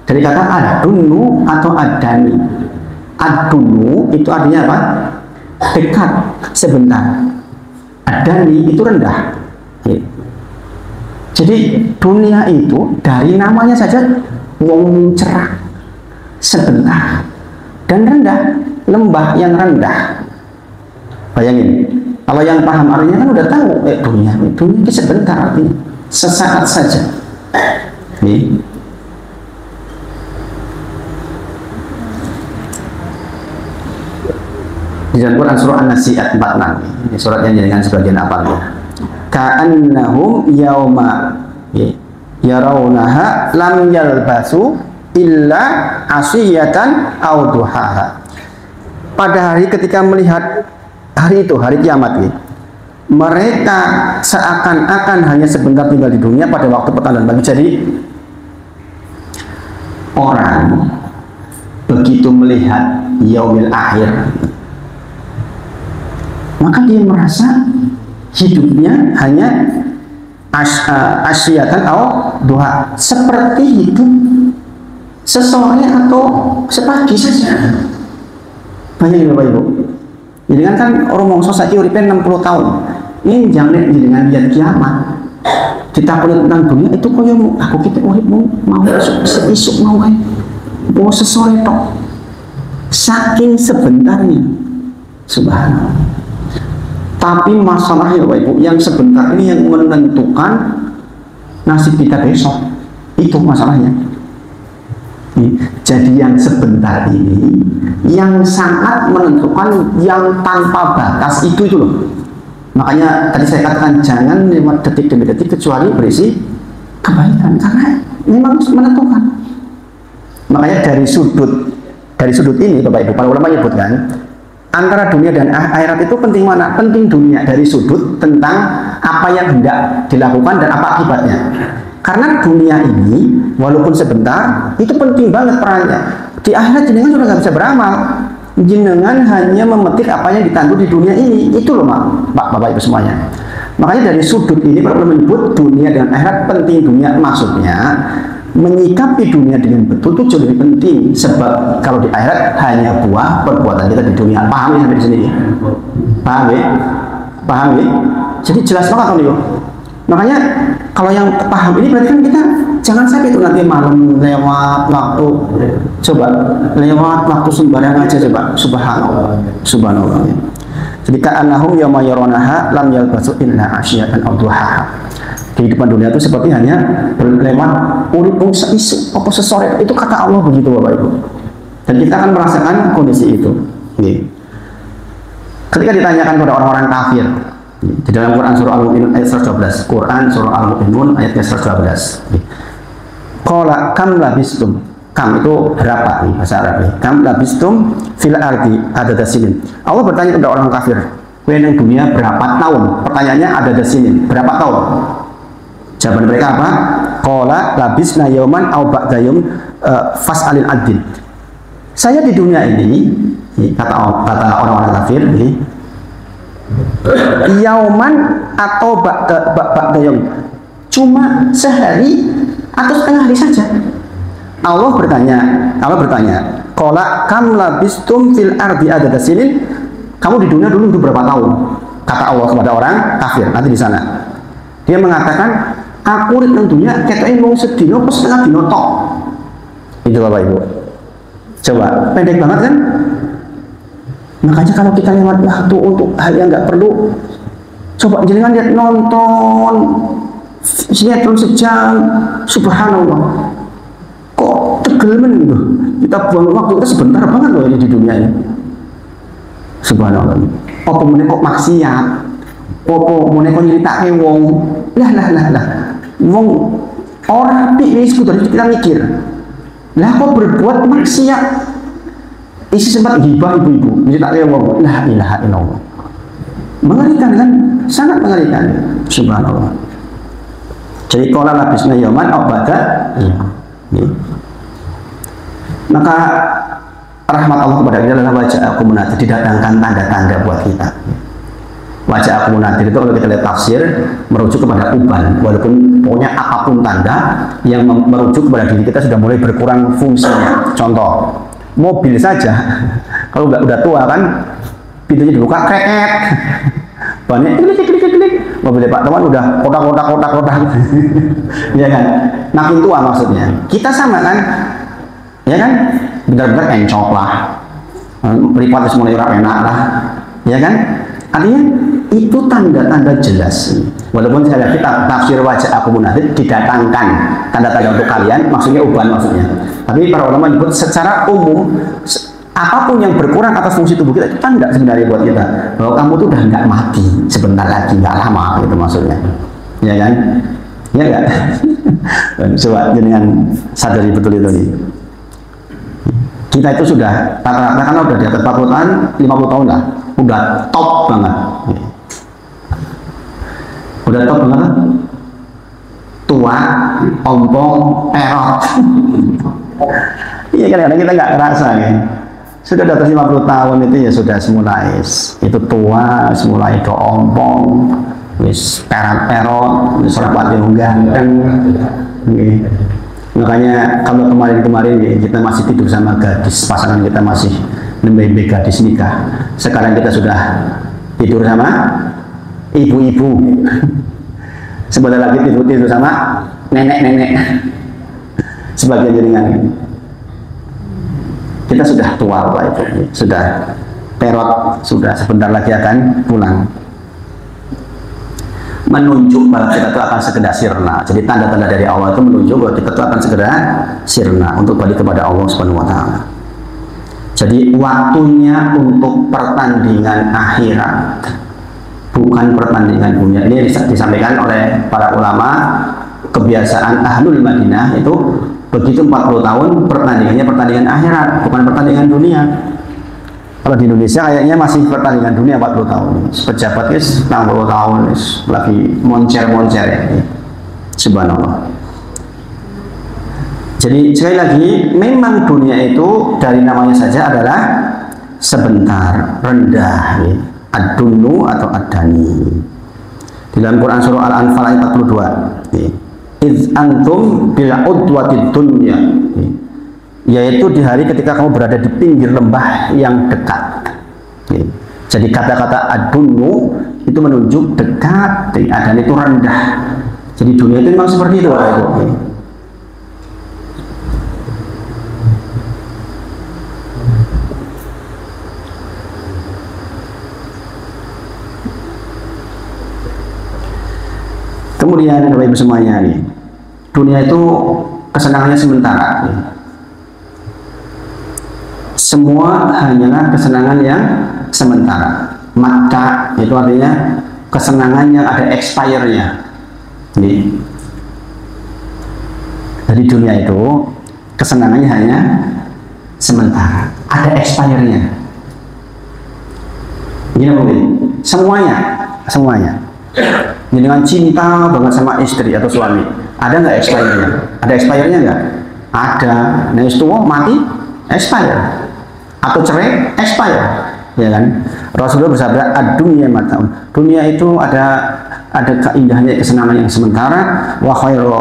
Dari kata adunu atau adani. Adunu itu artinya apa? Dekat, sebentar. Adani itu rendah. Jadi dunia itu dari namanya saja wong cerah, sebentar, dan rendah, lembah yang rendah. Bayangin, kalau yang paham artinya kan udah tahu dunia itu sebentar, artinya sesaat saja. Di dalam Quran surah An-Nazi'at 46, ini surat yang dijadikan sebagian apalnya. Ka'annahum yauma yarawnaha lam yalbasu illa asiyatan aw duhaha. Pada hari ketika melihat hari itu, hari kiamat ini, mereka seakan-akan hanya sebentar tinggal di dunia pada waktu petang dan pagi. Jadi orang begitu melihat yaumil akhir, maka dia merasa hidupnya hanya asyatan atau duha, seperti hidup sesore atau sepagi saja. Banyak Bapak Ibu. Jadi kan orang mau saiki uripe 60 tahun. Ini jangan dengan lihat kiamat. Ditakoni tentang dunia itu koyo aku kita urip mau esuk mau ae. Mau sesore tok. Saking sebentarnya. Subhanallah. Tapi masalahnya Bapak Ibu, yang sebentar ini yang menentukan nasib kita besok. Itu masalahnya. Jadi yang sebentar ini yang sangat menentukan yang tanpa batas itu loh. Makanya tadi saya katakan jangan lewat detik demi detik kecuali berisi kebaikan, karena memang menentukan. Makanya dari sudut ini Bapak Ibu, para ulama menyebutkan antara dunia dan akhirat itu penting mana? Penting dunia dari sudut tentang apa yang hendak dilakukan dan apa akibatnya. Karena dunia ini walaupun sebentar itu penting banget perannya. Di akhirat jenengan sudah nggak bisa beramal. Jenengan hanya memetik apa yang ditandu di dunia ini. Itu loh Bapak Ibu semuanya. Makanya dari sudut ini para ulama menyebut dunia dan akhirat penting. Dunia maksudnya menyikapi dunia dengan betul itu jauh lebih penting, sebab kalau di akhirat hanya buah perbuatan kita di dunia. Paham ya sampai di sini? Paham ya? Paham ya? Jadi jelas banget kan itu. Makanya kalau yang paham ini berarti kan kita jangan sampai itu nanti malam lewat waktu, coba lewat waktu sembarangan aja coba. Subhanallah, subhanallah. Jadi ka'annahum yauma yarawnaha lam yalbasu illa asyiyatan aw duhaha. Kehidupan dunia itu seperti hanya berlewat urip isu apa sesore, itu kata Allah begitu Bapak Ibu. Dan kita akan merasakan kondisi itu. Ketika ditanyakan kepada orang-orang kafir di dalam Quran surah Al-Mu'minun ayat 112, Quran surah Al-Mu'minun ayat 112. Qala kam labistum, kam itu berapa nih bahasa Arab. Kam labistum fil ardi adada sinin. Allah bertanya kepada orang kafir, kowe nang dunia berapa tahun? Pertanyaannya adada sinin, berapa tahun? Jawaban mereka apa? Qala labisna yauman aw ba'da yaum fas'alil adil. Saya di dunia ini, kata orang-orang kafir ini, yauman atau ba'da yaum, cuma sehari atau setengah hari saja. Allah bertanya, qala kam labistum fil ardi adada sinin. Kamu di dunia dulu berapa tahun? Kata Allah kepada orang kafir nanti di sana. Dia mengatakan, aku urip nang dunya ketoke mung sedina apa setengah dina tok. Itu Bapak Ibu. Coba, pendek banget kan? Makanya kalau kita lewat waktu untuk hal yang nggak perlu, coba jangan lihat nonton sinetron sejam, subhanallah. Kok tegel gitu? Kita buang waktu kita sebentar banget loh ini di dunia ini. Subhanallah. Apa meneh kok maksiat? Apa meneh kok nyeritake wong? Lah. Wong ora apik wis kudu kita mikir. Lah kok berbuat maksiat? Isi sempat gibah ibu-ibu, nyeritake wong. La ilaha illallah. Mengerikan kan? Sangat mengerikan. Subhanallah. Jadi qala labisna yauman abada. Iya. Maka rahmat Allah kepada kita adalah wajah aku munafir, didatangkan tanda-tanda buat kita. Wajah aku munafir itu kalau kita lihat tafsir merujuk kepada uban, walaupun pokoknya apapun tanda yang merujuk kepada diri kita sudah mulai berkurang fungsinya. Contoh, mobil saja kalau udah tua kan pintunya dibuka kreket, banyak klik, mobilnya Pak Teman udah kotak ya kan, makin tua maksudnya. Kita sama kan, ya kan, benar-benar encok lah, meripat mulai ora enak lah, ya kan. Artinya itu tanda-tanda jelas. Walaupun saya lihat kita tafsir wajah aku munafik didatangkan tanda-tanda untuk kalian, maksudnya uban maksudnya. Tapi para ulama menyebut secara umum apapun yang berkurang atas fungsi tubuh kita itu tanda sebenarnya buat kita bahwa kamu tuh udah nggak mati sebentar lagi, nggak lama gitu maksudnya, ya kan? Ya nggak? Coba dengan sadari betul itu nih. Kita itu sudah rata-rata kan udah di atas 40 tahun, 50 tahun lah, udah top banget. Udah top banget kan? Tua, ompong, perot. Iya kadang-kadang kita nggak ngerasa ya. Sudah di atas 50 tahun itu ya sudah mulai itu tua, mulai do ompong, wis perot, wis rapati ganteng. Makanya kalau kemarin-kemarin ya, kita masih tidur sama gadis, pasangan kita masih nembe gadis nikah. Sekarang kita sudah tidur sama ibu-ibu. Sebentar lagi tidur sama nenek-nenek. Sebagian jaringan. Kita sudah tua Pak itu, sudah perot, sudah sebentar lagi akan pulang. Menunjuk bahwa kita itu akan segera sirna. Jadi tanda-tanda dari Allah itu menunjuk bahwa kita itu akan segera sirna untuk balik kepada Allah Subhanahu wa taala. Jadi waktunya untuk pertandingan akhirat, bukan pertandingan dunia. Ini disampaikan oleh para ulama. Kebiasaan Ahlul Madinah itu begitu 40 tahun pertandingannya pertandingan akhirat, bukan pertandingan dunia. Kalau di Indonesia kayaknya masih pertandingan dunia 40 tahun. Pejabat guys 60 tahun lagi moncer-moncer ya. Subhanallah. Jadi sekali lagi memang dunia itu dari namanya saja adalah sebentar, rendah ya. Ad-dunu atau ad-dani. Di dalam Quran surah Al-Anfal ayat 42 ya. Iz antum bil udwatid dunya, yaitu di hari ketika kamu berada di pinggir lembah yang dekat. Jadi kata-kata adunu itu menunjuk dekat, dan itu rendah. Jadi dunia itu memang seperti itu. Kemudian Bapak Ibu semuanya nih, dunia itu kesenangannya sementara. Semua hanyalah kesenangan yang sementara. Mata itu artinya kesenangan yang ada expire-nya. Jadi dunia itu kesenangannya hanya sementara, ada expire-nya. Gini mungkin semuanya. Dengan cinta banget sama istri atau suami, ada nggak expire-nya? Ada expire-nya nggak? Ada. Nah itu mati, expire. Atau cerai, expire, ya kan? Rasulullah bersabda, ad-dunya mata'un. Dunia itu ada keindahannya, kesenangan yang sementara. Wa khairu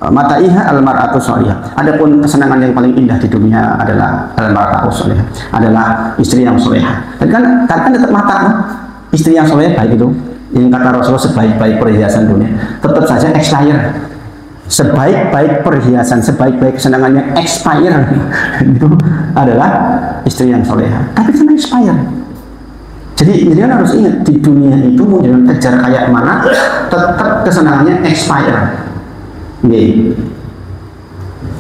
mata'iha al-mar'atu sholihah. Adapun kesenangan yang paling indah di dunia adalah al-mar'atu sholihah, adalah istri yang solehah. Dan kan tetap mata, istri yang solehah baik itu. Yang kata Rasulullah sebaik-baik perhiasan dunia tetap saja expire. sebaik-baik perhiasan, sebaik-baik kesenangan yang expire itu adalah istri yang soleha. Tapi karena expire. Jadi kan harus ingat, di dunia itu mau jangan kejar kayak mana, tetap kesenangannya expire. Nih.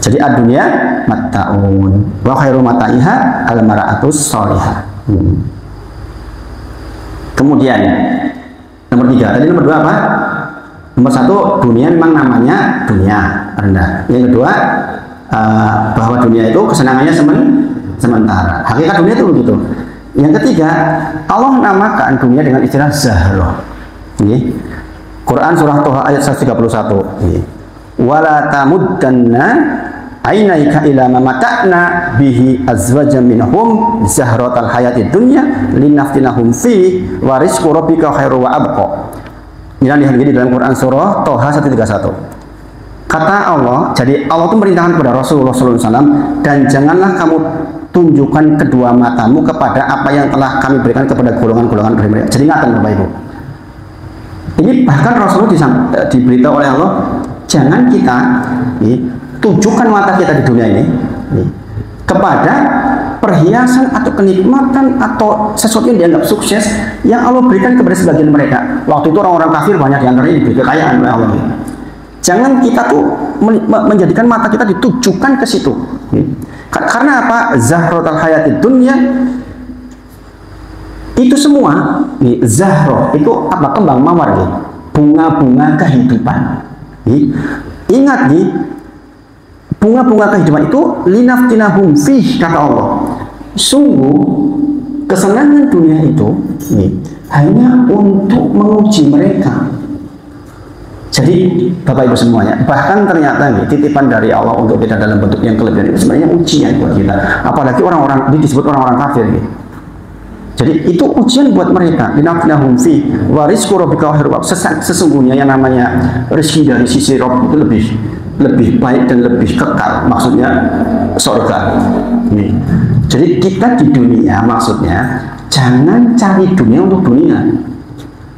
Jadi dunia matta'un wa khairu mata'iha al-mar'atus sholihah. Kemudian nomor 3, tadi nomor 2 apa? Nomor 1, dunia memang namanya dunia rendah. Yang kedua, bahwa dunia itu kesenangannya sementara. Hakikat dunia itu begitu. Yang ketiga, Allah namakan dunia dengan istilah zahro. Quran surah Toha ayat 131. Wala tamuddanna ainaika ila ma mata'na bihi azwajan minhum zahratal hayatid dunya linaftinahum fi wa rizqu rabbika khairu wa abqa. Ini lihat di dalam Quran surah Toha 131. Kata Allah, jadi Allah itu merintahkan kepada Rasulullah SAW, dan janganlah kamu tunjukkan kedua matamu kepada apa yang telah kami berikan kepada golongan-golongan dari mereka. Jadi ingatkan Bapak Ibu. Ini bahkan Rasulullah diberitahu oleh Allah, jangan kita tunjukkan mata kita di dunia ini kepada perhiasan atau kenikmatan atau sesuatu yang dianggap sukses yang Allah berikan kepada sebagian mereka. Waktu itu orang-orang kafir banyak yang diberi kekayaan oleh Allah. Jangan kita tuh menjadikan mata kita ditujukan ke situ. Karena apa? Zahratul hayatid dunya itu semua zahro itu apa? Kembang mawar, bunga-bunga kehidupan. Ingat nih, bunga-bunga kehidupan itu linaftinahum fih, kata Allah. Sungguh kesenangan dunia itu hanya untuk menguji mereka. Jadi Bapak Ibu semuanya, bahkan ternyata titipan dari Allah untuk kita dalam bentuk yang kelebihan itu sebenarnya ujian buat kita. Apalagi orang-orang disebut orang-orang kafir. Jadi itu ujian buat mereka. Linaftinahum fi wa rizqu rabbika khairu. Sesungguhnya yang namanya rezeki dari sisi Rabb itu lebih baik dan lebih kekal, maksudnya surga. Jadi kita di dunia, maksudnya jangan cari dunia untuk dunia,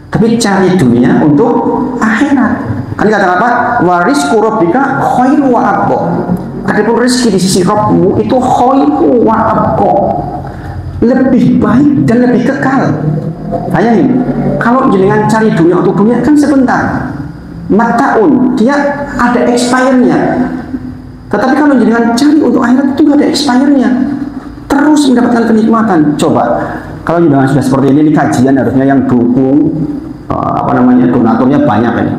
tapi cari dunia untuk akhirat. Kan kata apa? Wa rizqu rabbika khairu wa abqa. Adapun rezeki di sisi Rabbmu itu khairu wa abqa, lebih baik dan lebih kekal. Bayangin, kalau jenengan cari dunia untuk dunia kan sebentar, mataun, dia ada expirednya. Tetapi kalau jenengan cari untuk akhirat itu nggak ada expirednya, terus mendapatkan kenikmatan. Coba kalau jenengan sudah seperti ini kajian, harusnya yang dukung donaturnya banyak ini.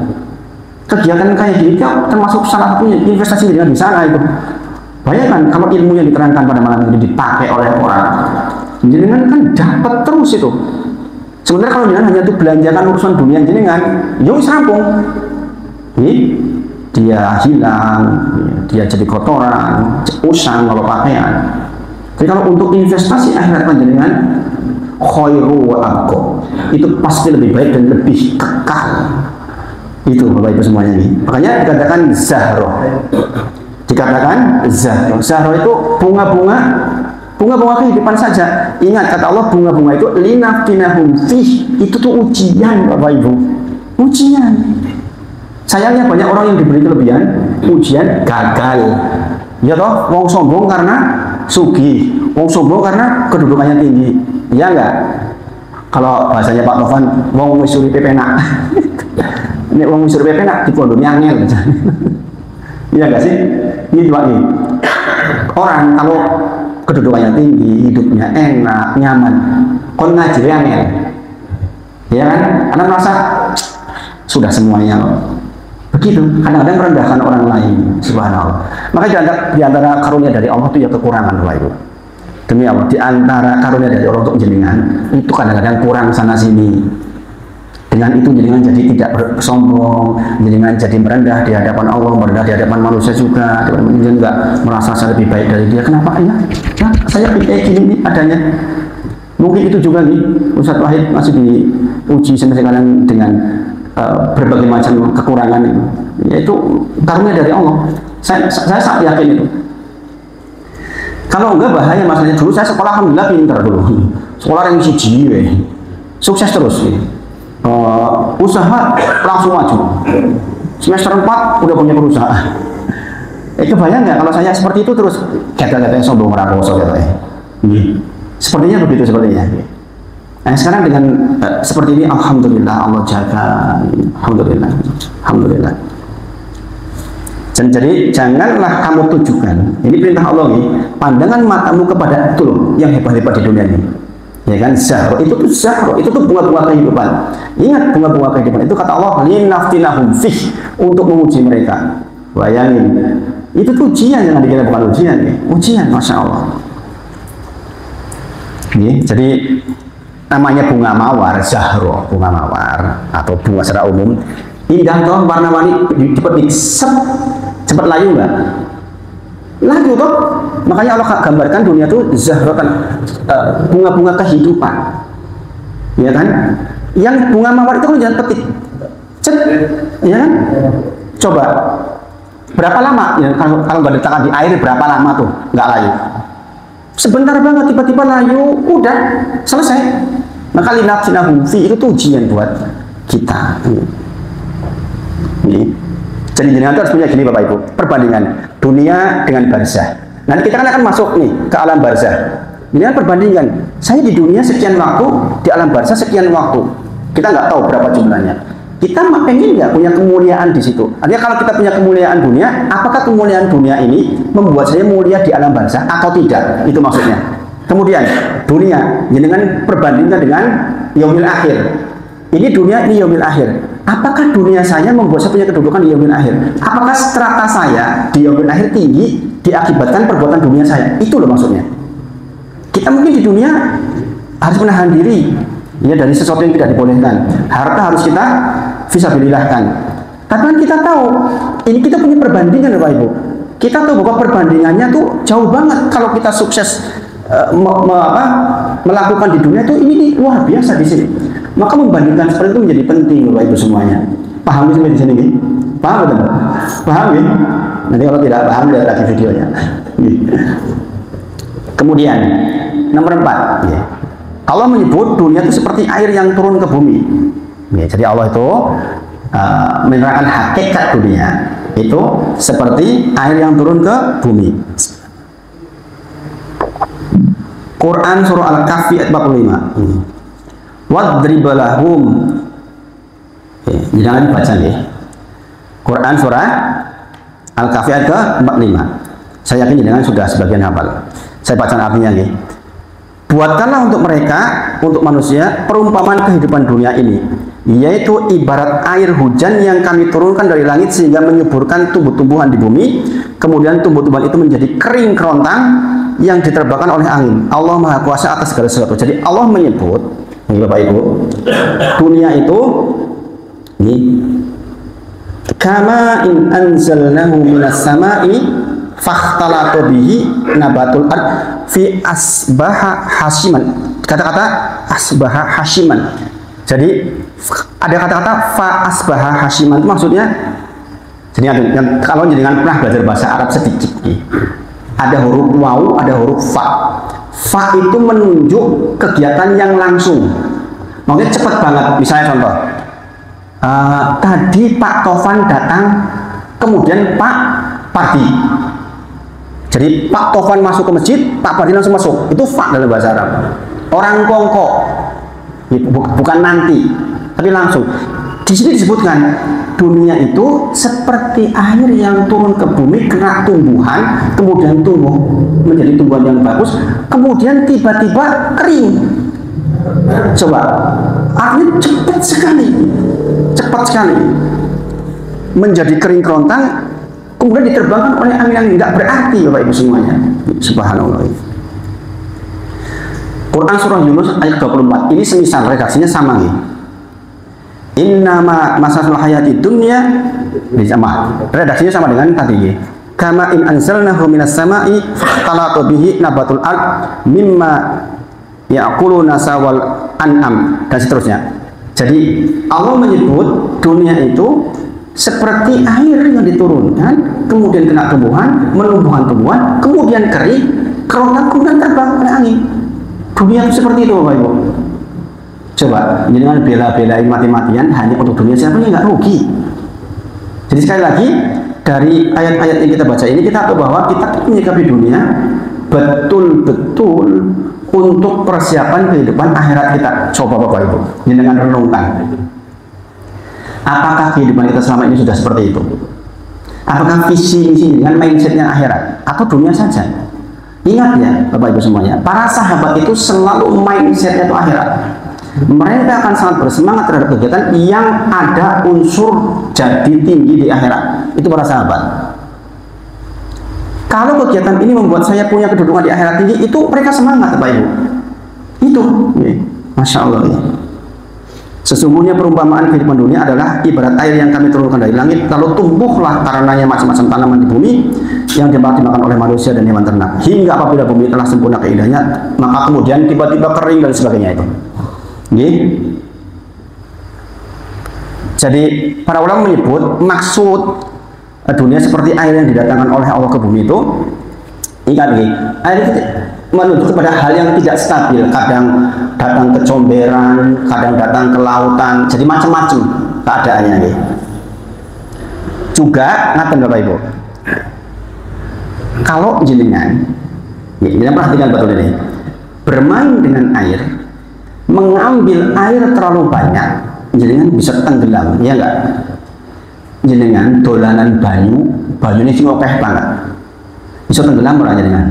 Kegiatan kayak gini termasuk salah satunya investasi jenengan di sana itu. Bayangkan kalau ilmu yang diterangkan pada malam ini dipakai oleh orang, jenengan kan dapat terus itu. Sebenarnya kalau jenengan hanya untuk belanjakan urusan dunia jenengan, yuk serampung. Dia hilang, dia jadi kotoran, usang kalau pakaian. Jadi kalau untuk investasi akhirat panjenengan, khairu wa abqa, itu pasti lebih baik dan lebih kekal. Itu Bapak Ibu semuanya ini. Makanya dikatakan zahro. Dikatakan zahro. Zahro itu bunga-bunga kehidupan saja. Ingat kata Allah, bunga-bunga itu linaftinahum fih, itu tuh ujian Bapak Ibu. Ujian. Sayangnya banyak orang yang diberi kelebihan, ujian gagal. Ya toh, wong sombong karena sugih, wong sombong karena kedudukannya tinggi. Iya enggak? Kalau bahasanya Pak Tovan, wong wis uripe penak. Nek wong wis uripe penak dipondhongnya angel. Iya enggak sih? Ini Pak ini. Orang kalau kedudukannya tinggi, hidupnya enak, nyaman, kon ngajari angel. Ya kan? Karena merasa sudah semuanya begitu. Kadang-kadang merendahkan orang lain. Subhanallah. Maka di antara karunia dari Allah itu ya kekurangan, Bapak Ibu. Demi Allah, di antara karunia dari Allah untuk jenengan itu kadang-kadang kurang sana sini. Dengan itu jenengan jadi tidak bersombong, jenengan jadi merendah di hadapan Allah, merendah di hadapan manusia juga. Jenengan enggak merasa saya lebih baik dari dia. Kenapa ya? Nah, saya kayak gini adanya. Mungkin itu juga nih, Ustaz Wahid masih diuji sampai sekarang dengan berbagai macam kekurangan, yaitu karunia dari Allah. Saya sangat yakin itu. Kalau enggak bahaya masalahnya. Dulu saya sekolah alhamdulillah pintar dulu, sekolah yang siji, sukses terus. Usaha langsung maju. semester 4 udah punya perusahaan. Kebayang nggak kalau saya seperti itu terus kata-katanya sombong raposo gitu ya. Sepertinya begitu sepertinya. Nah sekarang dengan seperti ini, alhamdulillah Allah jaga, alhamdulillah, alhamdulillah. Dan jadi janganlah kamu tujukan, ini perintah Allah nih, pandangan matamu kepada itu loh, yang hebat-hebat di dunia ini. Ya kan, zahro itu tuh zahro, itu tuh bunga-bunga kehidupan. Ingat bunga-bunga kehidupan itu kata Allah, linaftinahum fih, untuk menguji mereka. Bayangin, itu tuh ujian, yang dikira bukan ujian ya, ujian, masya Allah. Ini, jadi namanya bunga mawar, zahro, bunga mawar atau bunga secara umum, indah toh, warna-warni, cepat layu nggak? Layu toh, makanya Allah gambarkan dunia itu zahrotan, bunga-bunga kehidupan, ya kan? Yang bunga mawar itu kan jangan petik, ya kan? Coba berapa lama ya kalau nggak diletakkan di air berapa lama tuh nggak layu? Sebentar banget, tiba-tiba layu, udah selesai. Maka linafsinahum fi itu tuh ujian buat kita. Ini. Jadi jenengan harus punya gini Bapak Ibu, perbandingan dunia dengan barzah. Nanti kita kan akan masuk nih ke alam barzah. Ini perbandingan. Saya di dunia sekian waktu, di alam barzah sekian waktu. Kita nggak tahu berapa jumlahnya. Kita pengen nggak punya kemuliaan di situ? Artinya kalau kita punya kemuliaan dunia, apakah kemuliaan dunia ini membuat saya mulia di alam barzah atau tidak? Itu maksudnya. Kemudian dunia, dengan perbandingan dengan yaumil akhir. Ini dunia, ini yaumil akhir. Apakah dunia saya membuat saya punya kedudukan di yaumil akhir? Apakah strata saya di yaumil akhir tinggi diakibatkan perbuatan dunia saya? Itu loh maksudnya. Kita mungkin di dunia harus menahan diri ya dari sesuatu yang tidak dibolehkan. Harta harus kita fisabilillahkan. Tapi kan kita tahu ini kita punya perbandingan Bapak Ibu. Kita tahu bahwa perbandingannya tuh jauh banget. Kalau kita sukses melakukan di dunia itu ini luar biasa di sini. Maka membandingkan seperti itu menjadi penting Bapak Ibu semuanya. Paham sampai di sini? Paham betul? Paham ya? Nanti kalau tidak paham lihat lagi videonya. Kemudian nomor 4 ya. Allah menyebut dunia itu seperti air yang turun ke bumi. Ya, jadi Allah itu menerangkan hakikat dunia itu seperti air yang turun ke bumi. Quran surah Al-Kahfi ayat 45. Wadrib lahum. Jangan dibaca nih. Quran surah Al-Kahfi ayat ke-45. Saya yakin jangan sudah sebagian hafal. Saya baca artinya nih. Buatkanlah untuk mereka, untuk manusia, perumpamaan kehidupan dunia ini, yaitu ibarat air hujan yang kami turunkan dari langit sehingga menyuburkan tumbuh-tumbuhan di bumi, kemudian tumbuh-tumbuhan itu menjadi kering kerontang yang diterbangkan oleh angin. Allah Maha Kuasa atas segala sesuatu. Jadi Allah menyebut, Bapak Ibu, dunia itu ini kama in anzalnahu minas sama'i fakhtalatu bihi nabatul ard fi asbaha hashiman. Kata-kata asbaha hashiman. Jadi ada kata-kata fa asbaha hashiman itu maksudnya, jadi kalau jenengan pernah belajar bahasa Arab sedikit nih, ada huruf waw, ada huruf fa. Fa itu menunjuk kegiatan yang langsung, maksudnya cepat banget. Misalnya contoh, tadi Pak Tovan datang, kemudian Pak Pardi. Jadi Pak Tovan masuk ke masjid, Pak Pardi langsung masuk. Itu fa dalam bahasa Arab. Orang kongko, bukan nanti, tapi langsung. Di sini disebutkan dunia itu seperti air yang turun ke bumi, kena tumbuhan, kemudian tumbuh menjadi tumbuhan yang bagus, kemudian tiba-tiba kering. Coba, artinya cepat sekali menjadi kering kerontang, kemudian diterbangkan oleh angin-angin. Nggak berarti Bapak Ibu semuanya. Subhanallah. Quran surah Yunus ayat 24. Ini semisal redaksinya sama nih. Innama masalah hayati dunya, redaksinya sama dengan tadi. Kama in anzalnahu minas sama'i fakhtalatu bihi nabatul ard mimma ya'kuluna sawal an'am, dan seterusnya. Jadi Allah menyebut dunia itu seperti air yang diturunkan, kemudian kena tumbuhan, menumbuhan-tumbuhan, kemudian kering, kerontang, kemudian terbang oleh angin. Dunia itu seperti itu Bapak Ibu. Coba, jangan bela-belain mati-matian hanya untuk dunia, siapa yang nggak rugi? Jadi sekali lagi dari ayat-ayat yang kita baca ini kita tahu bahwa kita menyikapi dunia betul-betul untuk persiapan kehidupan akhirat kita. Coba Bapak Ibu, ini dengan renungkan. Apakah kehidupan kita selama ini sudah seperti itu? Apakah visi misi dengan mindsetnya akhirat atau dunia saja? Ingat ya Bapak Ibu semuanya, para sahabat itu selalu mindsetnya itu akhirat. Mereka akan sangat bersemangat terhadap kegiatan yang ada unsur jadi tinggi di akhirat. Itu para sahabat. Kalau kegiatan ini membuat saya punya kedudukan di akhirat tinggi, itu mereka semangat Bapak Ibu. Itu, Masya Allah ya. Sesungguhnya perumpamaan kehidupan dunia adalah ibarat air yang kami turunkan dari langit, lalu tumbuhlah karenanya macam-macam tanaman di bumi yang dapat dimakan oleh manusia dan hewan ternak. Hingga apabila bumi telah sempurna keindahannya, maka kemudian tiba-tiba kering dan sebagainya itu. Jadi para ulama menyebut maksud dunia seperti air yang didatangkan oleh Allah ke bumi itu, ingat nih, air itu menunjuk kepada hal yang tidak stabil, kadang datang ke comberan, kadang datang ke lautan, jadi macam-macam keadaannya nih. Juga ngaten Bapak Ibu, kalau jenengan perhatikan betul ini, bermain dengan air, mengambil air terlalu banyak, jenengan bisa tenggelam, ya enggak? Jenengan dolanan banyu ini cuma kayak banget, bisa tenggelam orang jenengan.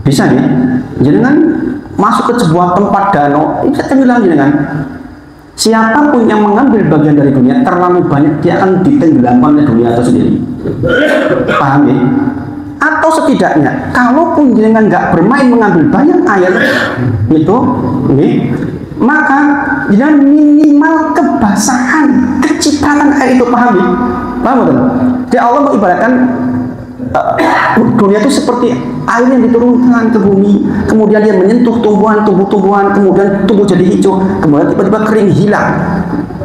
Bisa ya, jenengan masuk ke sebuah tempat danau, bisa tenggelam jenengan. Siapapun yang mengambil bagian dari dunia terlalu banyak, dia akan ditenggelamkan oleh dunia itu sendiri. Paham ya? Atau setidaknya, kalaupun jenengan nggak bermain mengambil banyak air itu, maka jenengan minimal kebasahan, kecipratan air itu, paham ya? Paham betul? Jadi Allah mengibaratkan dunia itu seperti air yang diturunkan ke bumi, kemudian dia menyentuh tumbuhan, kemudian tumbuh jadi hijau, kemudian tiba-tiba kering hilang.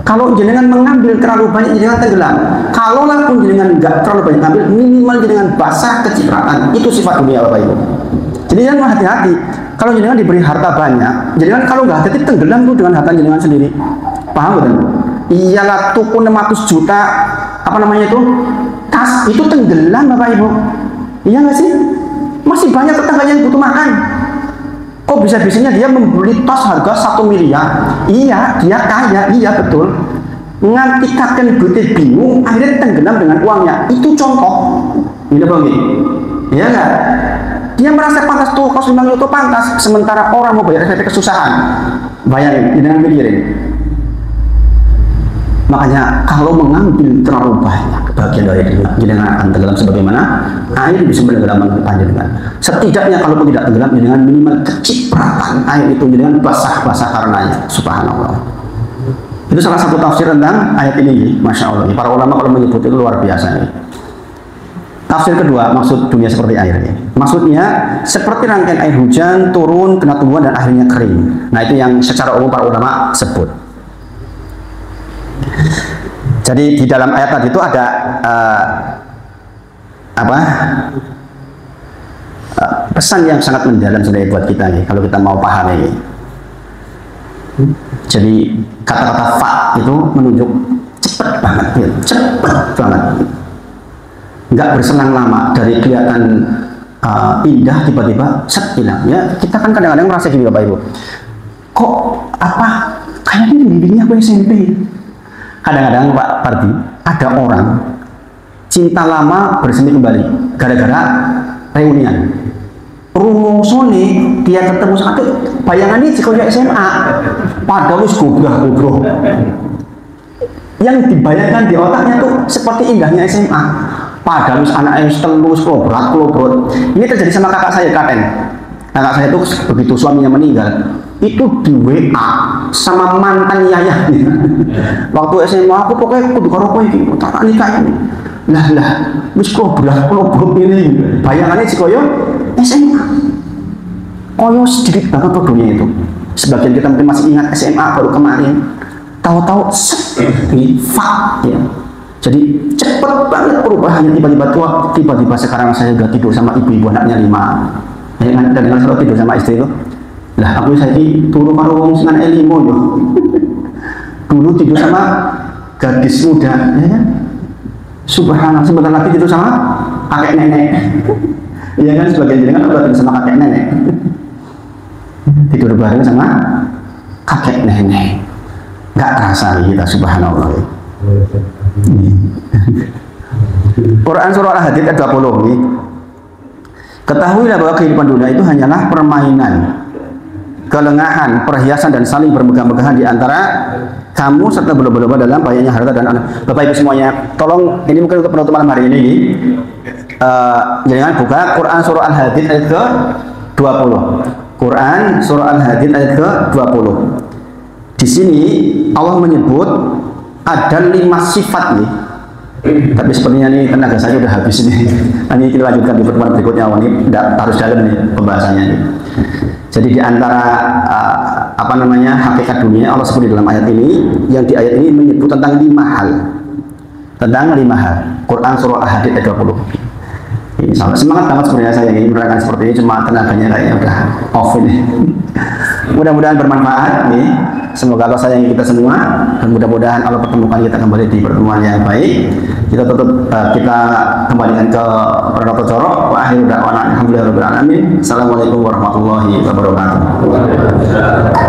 Kalau jenengan mengambil terlalu banyak, jenengan tenggelam. Kalau pun jenengan nggak terlalu banyak ambil, minimal jenengan basah kecipratan. Itu sifat dunia Bapak Ibu. Jadi jangan hati-hati. Kalau jenengan diberi harta banyak, jenengan kalau nggak hati-hati tenggelam tuh dengan harta jenengan sendiri. Paham betul? Iyalah tuku 600 juta apa namanya itu tas itu tenggelam Bapak Ibu. Iya nggak sih? Masih banyak tetangga yang butuh makan. Kok bisa-bisanya dia membeli tas harga 1 miliar? Iya, dia kaya, iya betul. Nganti kakek duitnya bingung, akhirnya tenggelam dengan uangnya. Itu contoh. Ini apa nih? Iya nggak? Dia merasa pantas tuh, kos 5 juta pantas. Sementara orang mau bayar SPP kesusahan. Bayangin, dengan pikirin. Makanya kalau mengambil terlalu banyak bagian dari dunia, jenengan akan tenggelam sebagaimana air bisa menenggelamkan panjenengan. Setidaknya kalau tidak tenggelam, jenengan minimal kecipratan air itu, jenengan basah-basah karenanya. Subhanallah. Itu salah satu tafsir tentang ayat ini, Masya Allah. Para ulama kalau menyebut itu luar biasa nih. Tafsir kedua, maksud dunia seperti air ini. Maksudnya seperti rangkaian air hujan turun kena tumbuhan dan akhirnya kering. Nah itu yang secara umum para ulama sebut. Jadi di dalam ayat tadi itu ada pesan yang sangat mendalam sebenarnya buat kita nih, kalau kita mau paham ini. Jadi kata-kata fa itu menunjuk cepet banget, ya, cepet banget, nggak berselang lama dari kelihatan indah tiba-tiba set hilang. Ya kita kan kadang-kadang merasa gini Bapak Ibu, kok apa kayaknya bimbingnya aku SMP. Kadang-kadang Pak Pardi, ada orang cinta lama bersemi kembali gara-gara reunian. Rumusone dia ketemu satu bayangannya jika SMA, padahal wis goblok. Yang dibayangkan di otaknya tuh seperti indahnya SMA, padahal wis anaknya telus klobrot. Ini terjadi sama kakak saya Katen. Kakak saya itu begitu suaminya meninggal, itu di WA sama mantan yayahnya. Waktu SMA aku pokoknya kudu karo kowe iki, tak nikah ini. Lah, wis klobrok ini. Bayangannya si koyo SMA. Koyo sedikit banget tuh dunia itu. Sebagian kita mungkin masih ingat SMA baru kemarin. Tahu-tahu di fak ya. Jadi cepet banget perubahannya, tiba-tiba tua, tiba-tiba sekarang saya udah tidur sama ibu anaknya 5. Ya kan, dan selalu tidur sama istri itu. Lah aku saya turu karo wong sing anak 5 yo. Dulu tidur sama gadis muda, ya kan? Subhanallah, sebentar lagi itu sama kakek nenek. Iya kan, sebagian jenengan udah sama kakek nenek. Tidur bareng sama kakek nenek. Nggak terasa kita, subhanallah. Quran surah Al-Hadid ayat 20 nih. Ketahuilah bahwa kehidupan dunia itu hanyalah permainan, kelengahan, perhiasan dan saling bermegah-megahan di antara kamu serta berlomba-lomba dalam banyaknya harta dan anak. Bapak Ibu semuanya, tolong ini mungkin untuk penutup malam hari ini. Jangan buka Quran surah Al-Hadid ayat ke-20. Quran surah Al-Hadid ayat ke-20. Di sini Allah menyebut ada 5 sifat nih. Tapi sepertinya nih tenaga saya udah habis nih. Nanti kita lanjutkan di pertemuan berikutnya. Ini tidak harus dalam nih pembahasannya nih. Jadi di antara hakikat dunia Allah sebut di dalam ayat ini, yang di ayat ini menyebut tentang 5 hal. Tentang 5 hal. Quran surah Al-Hadid ayat 20. Ini semangat banget sebenarnya saya ingin menerangkan seperti ini, cuma tenaganya kayaknya udah off ini. Mudah-mudahan bermanfaat nih. Semoga Allah sayangi kita semua dan mudah-mudahan Allah pertemukan kita kembali di pertemuan yang baik. Kita tutup, kita kembalikan ke Pronoto Corok. Wa akhiru da'wana alhamdulillahirabbil alamin. Assalamualaikum warahmatullahi wabarakatuh.